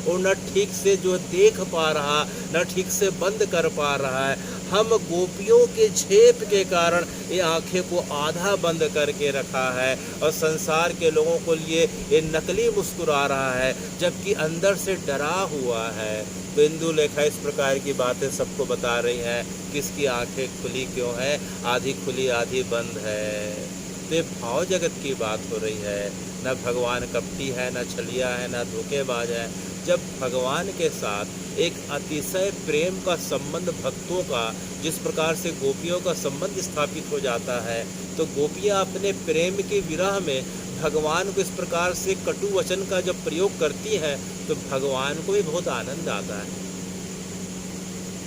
Speaker 1: और न ठीक से जो देख पा रहा, न ठीक से बंद कर पा रहा है। हम गोपियों के झेप के कारण ये आंखें को आधा बंद करके रखा है और संसार के लोगों को लिए ये नकली मुस्कुरा रहा है, जबकि अंदर से डरा हुआ है। तो इंदु लेखा इस प्रकार की बातें सबको बता रही हैं कि इसकी आंखें खुली क्यों है, आधी खुली आधी बंद है। तो ये भाव जगत की बात हो रही है। न भगवान कपटी है, न छलिया है, न धोखेबाज है। जब भगवान के साथ एक अतिशय प्रेम का संबंध भक्तों का जिस प्रकार से गोपियों का संबंध स्थापित हो जाता है, तो गोपियाँ अपने प्रेम के विरह में भगवान को इस प्रकार से कटु वचन का जब प्रयोग करती हैं तो भगवान को भी बहुत आनंद आता है।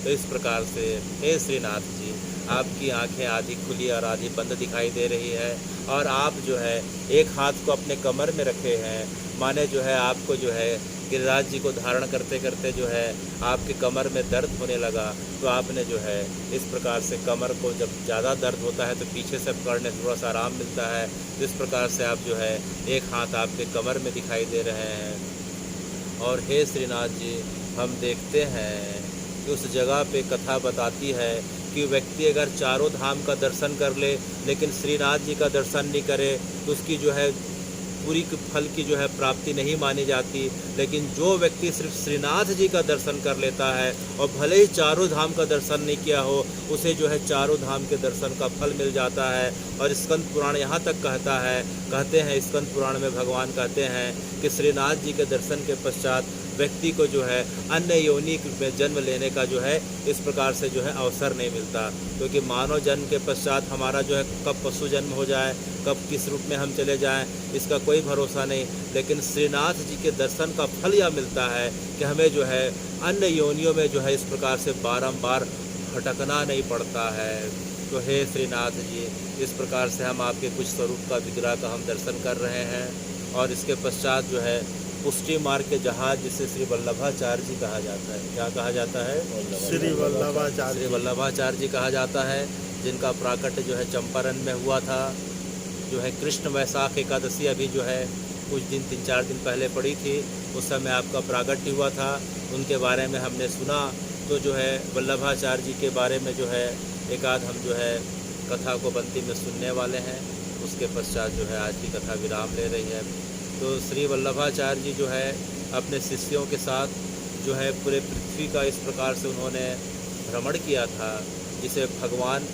Speaker 1: तो इस प्रकार से हे श्रीनाथ जी, आपकी आंखें आधी खुली और आधी बंद दिखाई दे रही है, और आप जो है एक हाथ को अपने कमर में रखे हैं, माने जो है आपको जो है गिरिराज जी को धारण करते करते जो है आपके कमर में दर्द होने लगा। तो आपने जो है इस प्रकार से कमर को, जब ज़्यादा दर्द होता है तो पीछे से पकड़ने से थोड़ा सा आराम मिलता है। तो इस प्रकार से आप जो है एक हाथ आपके कमर में दिखाई दे रहे हैं। और हे श्रीनाथ जी, हम देखते हैं कि उस जगह पे कथा बताती है कि व्यक्ति अगर चारों धाम का दर्शन कर ले लेकिन श्रीनाथ जी का दर्शन नहीं करे तो उसकी जो है पूरी फल की जो है प्राप्ति नहीं मानी जाती। लेकिन जो व्यक्ति सिर्फ श्रीनाथ जी का दर्शन कर लेता है और भले ही चारों धाम का दर्शन नहीं किया हो, उसे जो है चारों धाम के दर्शन का फल मिल जाता है। और स्कंद पुराण यहाँ तक कहते हैं स्कंद पुराण में भगवान कहते हैं कि श्रीनाथ जी के दर्शन के पश्चात व्यक्ति को जो है अन्य योनि में जन्म लेने का जो है इस प्रकार से जो है अवसर नहीं मिलता, क्योंकि मानव जन्म के पश्चात हमारा जो है कब पशु जन्म हो जाए, कब किस रूप में हम चले जाएं, इसका कोई भरोसा नहीं। लेकिन श्रीनाथ जी के दर्शन का फल यह मिलता है कि हमें जो है अन्य योनियों में जो है इस प्रकार से बारंबार भटकना नहीं पड़ता है। तो हे श्रीनाथ जी, इस प्रकार से हम आपके कुछ स्वरूप का विग्रह का हम दर्शन कर रहे हैं। और इसके पश्चात जो है पुष्टि मार्ग के जहाज जिसे श्री वल्लभाचार्य जी कहा जाता है। क्या कहा जाता है?
Speaker 2: श्री वल्लभाचार्य।
Speaker 1: श्री वल्लभाचार्य जी कहा जाता है, जिनका प्राकट्य जो है चंपारण में हुआ था। जो है कृष्ण वैशाख एकादशी अभी जो है कुछ दिन 3-4 दिन पहले पड़ी थी, उस समय आपका प्राकट्य हुआ था। उनके बारे में हमने सुना। तो जो है वल्लभाचार्य जी के बारे में जो है एक आध हम जो है कथा को बंती में सुनने वाले हैं। उसके पश्चात जो है आज की कथा विराम ले रही है। तो श्री वल्लभाचार्य जी जो है अपने शिष्यों के साथ जो है पूरे पृथ्वी का इस प्रकार से उन्होंने भ्रमण किया था, जिसे भगवान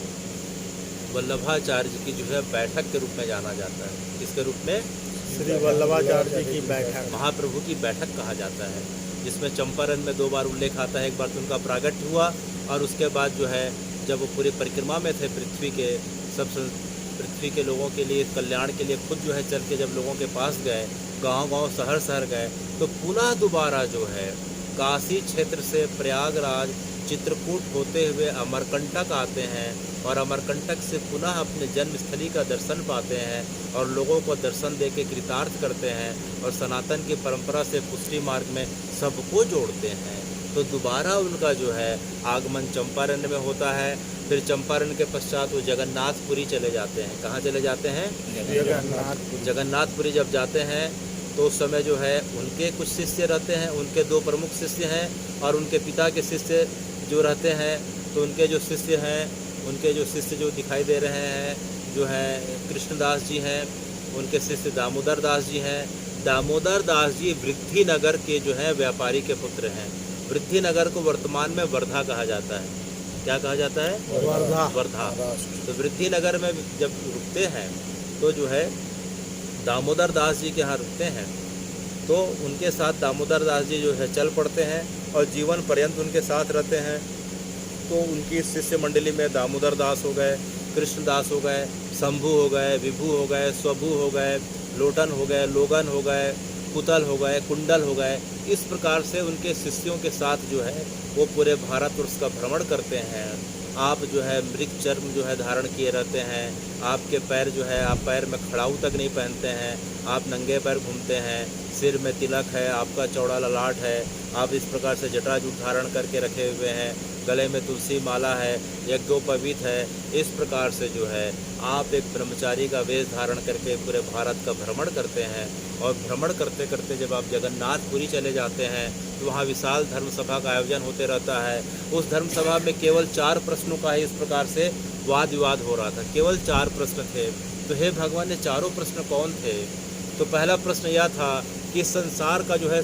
Speaker 1: वल्लभाचार्य जी की जो है बैठक के रूप में जाना जाता है। किसके रूप में?
Speaker 2: श्री वल्लभाचार्य जी की बैठक,
Speaker 1: महाप्रभु की बैठक कहा जाता है, जिसमें चंपारण में 2 बार उल्लेख आता है। एक बार तो उनका प्रागट्य हुआ और उसके बाद जो है जब वो पूरी परिक्रमा में थे पृथ्वी के लोगों के लिए, कल्याण के लिए खुद जो है चल के जब लोगों के पास गए, गांव-गांव शहर-शहर गए, तो पुनः दोबारा जो है काशी क्षेत्र से प्रयागराज चित्रकूट होते हुए अमरकंटक आते हैं और अमरकंटक से पुनः अपने जन्मस्थली का दर्शन पाते हैं और लोगों को दर्शन दे के कृतार्थ करते हैं और सनातन की परंपरा से पुष्टि मार्ग में सबको जोड़ते हैं। तो दोबारा उनका जो है आगमन चंपारण में होता है। फिर चंपारण के पश्चात वो जगन्नाथपुरी चले जाते हैं। कहाँ चले जाते हैं? जगन्नाथपुरी जब जाते हैं तो उस समय जो है उनके कुछ शिष्य रहते हैं, उनके 2 प्रमुख शिष्य हैं और उनके पिता के शिष्य जो रहते हैं। तो उनके जो शिष्य हैं, उनके जो शिष्य जो दिखाई दे रहे हैं जो हैं कृष्णदास जी हैं, उनके शिष्य दामोदर दास जी हैं। दामोदर दास जी वृद्धि नगर के जो हैं व्यापारी के पुत्र हैं। वृद्धि नगर को वर्तमान में वर्धा कहा जाता है। क्या कहा जाता है? वर्धा। तो वृद्धि नगर में जब रुकते हैं तो जो है दामोदर दास जी के यहाँ रुकते हैं। तो उनके साथ दामोदर दास जी जो है चल पड़ते हैं और जीवन पर्यंत उनके साथ रहते हैं। तो उनकी शिष्य मंडली में दामोदर दास हो गए, कृष्णदास हो गए, शंभू हो गए, विभू हो गए, स्वभू हो गए, लोटन हो गए, लोगन हो गए, कुतल हो गए, कुंडल हो गए। इस प्रकार से उनके शिष्यों के साथ जो है वो पूरे भारतवर्ष का भ्रमण करते हैं। आप जो है मृग चर्म जो है धारण किए रहते हैं। आपके पैर जो है आप पैर में खड़ाऊ तक नहीं पहनते हैं, आप नंगे पैर घूमते हैं। सिर में तिलक है, आपका चौड़ा ललाट है। आप इस प्रकार से जटाजूट धारण करके रखे हुए हैं। गले में तुलसी माला है, यज्ञोपवीत है। इस प्रकार से जो है आप एक ब्रह्मचारी का वेश धारण करके पूरे भारत का भ्रमण करते हैं। और भ्रमण करते करते जब आप जगन्नाथपुरी चले जाते हैं तो वहाँ विशाल धर्म सभा का आयोजन होते रहता है। उस धर्म सभा में केवल 4 प्रश्नों का ही इस प्रकार से वाद विवाद हो रहा था। केवल 4 प्रश्न थे। तो हे भगवान, ये चारों प्रश्न कौन थे? तो पहला प्रश्न यह था कि संसार का जो है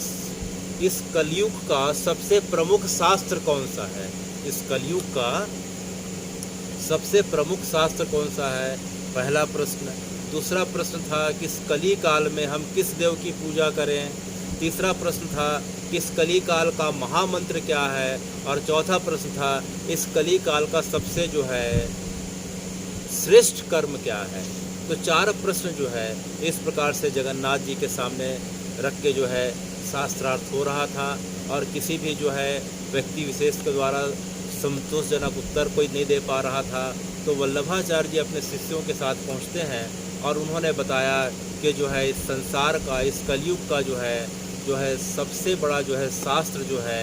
Speaker 1: इस कलयुग का सबसे प्रमुख शास्त्र कौन सा है? इस कलयुग का सबसे प्रमुख शास्त्र कौन सा है? पहला प्रश्न। दूसरा प्रश्न था कि इस कली काल में हम किस देव की पूजा करें? तीसरा प्रश्न था कि इस कली काल का महामंत्र क्या है? और चौथा प्रश्न था इस कली काल का सबसे जो है श्रेष्ठ कर्म क्या है? तो 4 प्रश्न जो है इस प्रकार से जगन्नाथ जी के सामने रख के जो है शास्त्रार्थ हो रहा था। और किसी भी जो है व्यक्ति विशेष के द्वारा संतोषजनक उत्तर कोई नहीं दे पा रहा था। तो वल्लभाचार्य जी अपने शिष्यों के साथ पहुंचते हैं और उन्होंने बताया कि जो है इस संसार का, इस कलयुग का जो है सबसे बड़ा जो है शास्त्र जो है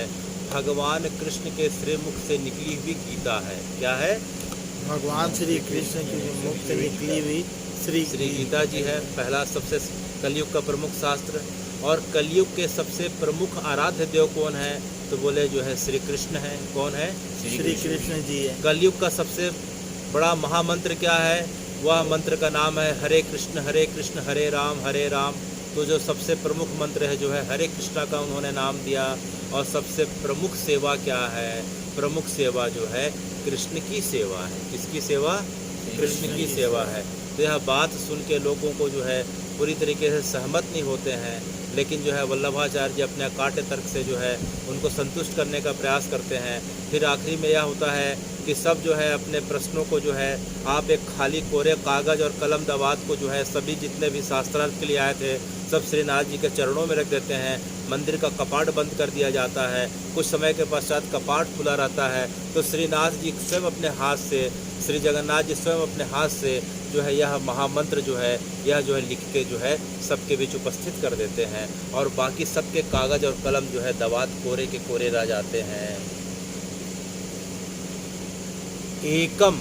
Speaker 1: भगवान कृष्ण के श्रीमुख से निकली हुई गीता है। क्या है?
Speaker 2: भगवान श्री कृष्ण की मुख से निकली हुई श्री
Speaker 1: गीता जी है। पहला सबसे कलयुग का प्रमुख शास्त्र। और कलयुग के सबसे प्रमुख आराध्य देव कौन है? तो बोले जो है श्री कृष्ण है। कौन है?
Speaker 2: श्री कृष्ण जी है।
Speaker 1: कलयुग का सबसे बड़ा महामंत्र क्या है? वह मंत्र का नाम है हरे कृष्ण हरे राम। तो जो सबसे प्रमुख मंत्र है जो है हरे कृष्णा का उन्होंने नाम दिया। और सबसे प्रमुख सेवा क्या है? प्रमुख सेवा जो है कृष्ण की सेवा है। किसकी सेवा? कृष्ण की सेवा है। तो यह बात सुन के लोगों को जो है पूरी तरीके से सहमत नहीं होते हैं, लेकिन जो है वल्लभाचार्य जी अपने काटे तर्क से जो है उनको संतुष्ट करने का प्रयास करते हैं। फिर आखिरी में यह होता है कि सब जो है अपने प्रश्नों को जो है आप एक खाली कोरे कागज़ और कलम दवात को जो है सभी जितने भी शास्त्रार्थ के लिए आए थे सब श्रीनाथ जी के चरणों में रख देते हैं। मंदिर का कपाट बंद कर दिया जाता है। कुछ समय के पश्चात कपाट खुला रहता है तो श्रीनाथ जी स्वयं अपने हाथ से, श्री जगन्नाथ जी स्वयं अपने हाथ से जो है यह महामंत्र जो है यह जो है लिख के जो है सबके बीच उपस्थित कर देते हैं। और बाकी सबके कागज़ और कलम जो है दवात कोरे के कोरे रह जाते हैं। एकम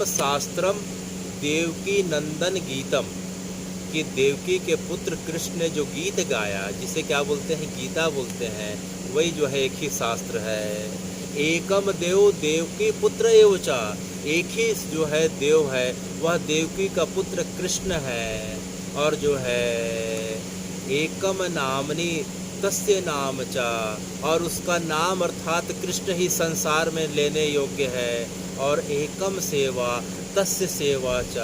Speaker 1: शास्त्रम देवकी नंदन गीतम, कि देवकी के पुत्र कृष्ण ने जो गीत गाया, जिसे क्या बोलते हैं? गीता बोलते हैं। वही जो है एक ही शास्त्र है। एकम देव देवकी पुत्र एवचा, एक ही जो है देव है वह देवकी का पुत्र कृष्ण है। और जो है एकम नामनी तस्य नाम चा, और उसका नाम अर्थात कृष्ण ही संसार में लेने योग्य है। और एकम सेवा तस्य सेवा च,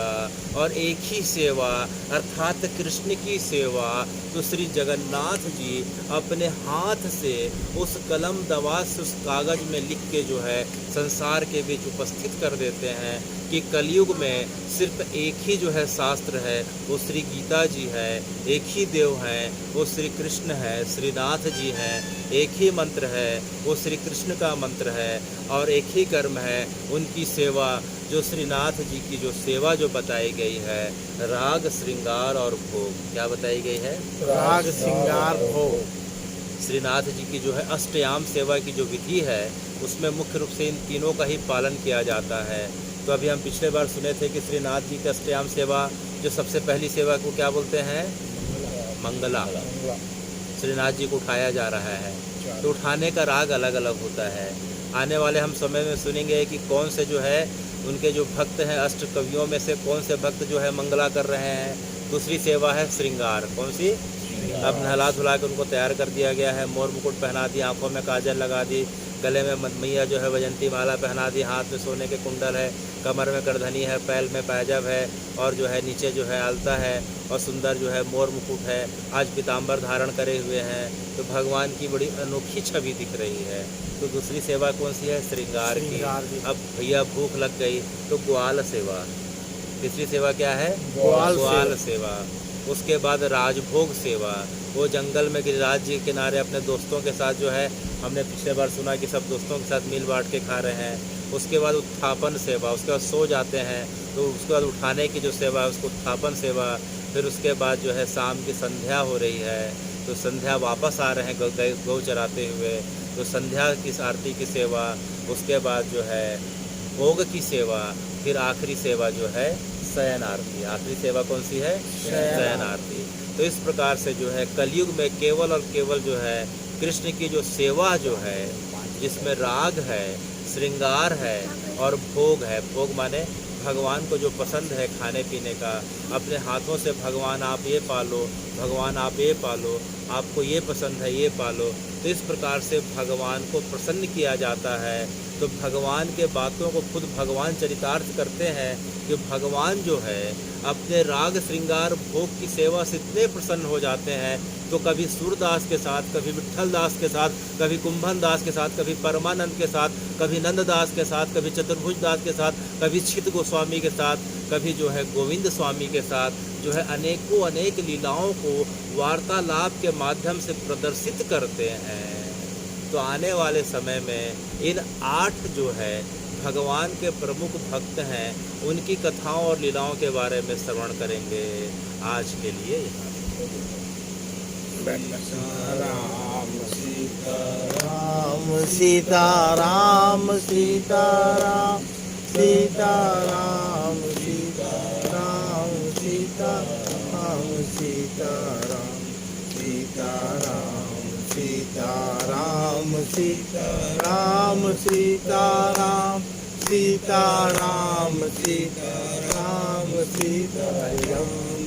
Speaker 1: और एक ही सेवा अर्थात कृष्ण की सेवा। तो श्री जगन्नाथ जी अपने हाथ से उस कलम दवात से उस कागज में लिख के जो है संसार के बीच उपस्थित कर देते हैं कि कलयुग में सिर्फ एक ही जो है शास्त्र है वो श्री गीता जी है, एक ही देव है वो श्री कृष्ण है, श्रीनाथ जी हैं, एक ही मंत्र है वो श्री कृष्ण का मंत्र है, और एक ही कर्म है उनकी सेवा जो श्रीनाथ जी की जो सेवा जो बताई गई है, राग श्रृंगार और भोग। क्या बताई गई है?
Speaker 2: राग श्रृंगार भोग।
Speaker 1: श्रीनाथ जी की जो है अष्टयाम सेवा की जो विधि है उसमें मुख्य रूप से इन तीनों का ही पालन किया जाता है। तो अभी हम पिछले बार सुने थे कि श्रीनाथ जी की अष्टयाम सेवा जो सबसे पहली सेवा को क्या बोलते हैं? मंगला। श्रीनाथ जी को उठाया जा रहा है, तो उठाने का राग अलग अलग होता है। आने वाले हम समय में सुनेंगे कि कौन से जो है उनके जो भक्त हैं अष्ट कवियों में से कौन से भक्त जो है मंगला कर रहे हैं। दूसरी सेवा है श्रृंगार। कौन सी? अब नहला धुला के उनको तैयार कर दिया गया है, मोर मुकुट पहना दिया, आंखों में काजल लगा दी, गले में मैया जो है वजंती माला पहना दी, हाथ में सोने के कुंडल है, कमर में करधनी है, पैर में पैजब है, और जो है नीचे जो है आलता है, और सुंदर जो है मोर मुकुट है, आज पीताम्बर धारण करे हुए हैं। तो भगवान की बड़ी अनोखी छवि दिख रही है। तो दूसरी सेवा कौन सी है? श्रृंगार की। अब भैया भूख लग गई तो ग्वाल सेवा। तीसरी सेवा क्या है? ग्वाल सेवा। उसके बाद राजभोग सेवा, वो जंगल में गिरिराज जी के किनारे अपने दोस्तों के साथ जो है, हमने पिछले बार सुना कि सब दोस्तों के साथ मिल बांट के खा रहे हैं। उसके बाद उत्थापन सेवा, उसके बाद सो जाते हैं तो उसके बाद उठाने की जो सेवा है उसको उत्थापन सेवा। फिर उसके बाद जो है शाम की संध्या हो रही है, तो संध्या वापस आ रहे हैं गौ चराते हुए, तो संध्या की आरती की सेवा। उसके बाद जो है भोग की सेवा। फिर आखिरी सेवा जो है शयन आरती। आखिरी सेवा कौन सी है? शयन आरती। तो इस प्रकार से जो है कलयुग में केवल और केवल जो है कृष्ण की जो सेवा जो है, जिसमें राग है, श्रृंगार है और भोग है। भोग माने भगवान को जो पसंद है खाने पीने का, अपने हाथों से भगवान आप ये पालो, भगवान आप ये पालो, आपको ये पसंद है ये पालो। तो इस प्रकार से भगवान को प्रसन्न किया जाता है। तो भगवान के बातों को खुद भगवान चरितार्थ करते हैं कि भगवान जो है अपने राग श्रृंगार भोग की सेवा से इतने प्रसन्न हो जाते हैं, तो कभी सूरदास के साथ, कभी विट्ठल दास के साथ, कभी कुंभन दास के साथ, कभी परमानंद के साथ, कभी नंददास के साथ, कभी चतुर्भुज दास के साथ, कभी छित गोस्वामी के साथ, कभी जो है गोविंद स्वामी के साथ जो है अनेकों अनेक लीलाओं को वार्तालाप के माध्यम से प्रदर्शित करते हैं। तो आने वाले समय में इन 8 जो है भगवान के प्रमुख भक्त हैं, उनकी कथाओं और लीलाओं के बारे में श्रवण करेंगे। आज के लिए
Speaker 2: राम सीताराम सीताराम सीताराम सीताराम सीताराम सीताराम सीताराम सीताराम सीताराम सीताराम सीताराम सीताराम सीताराम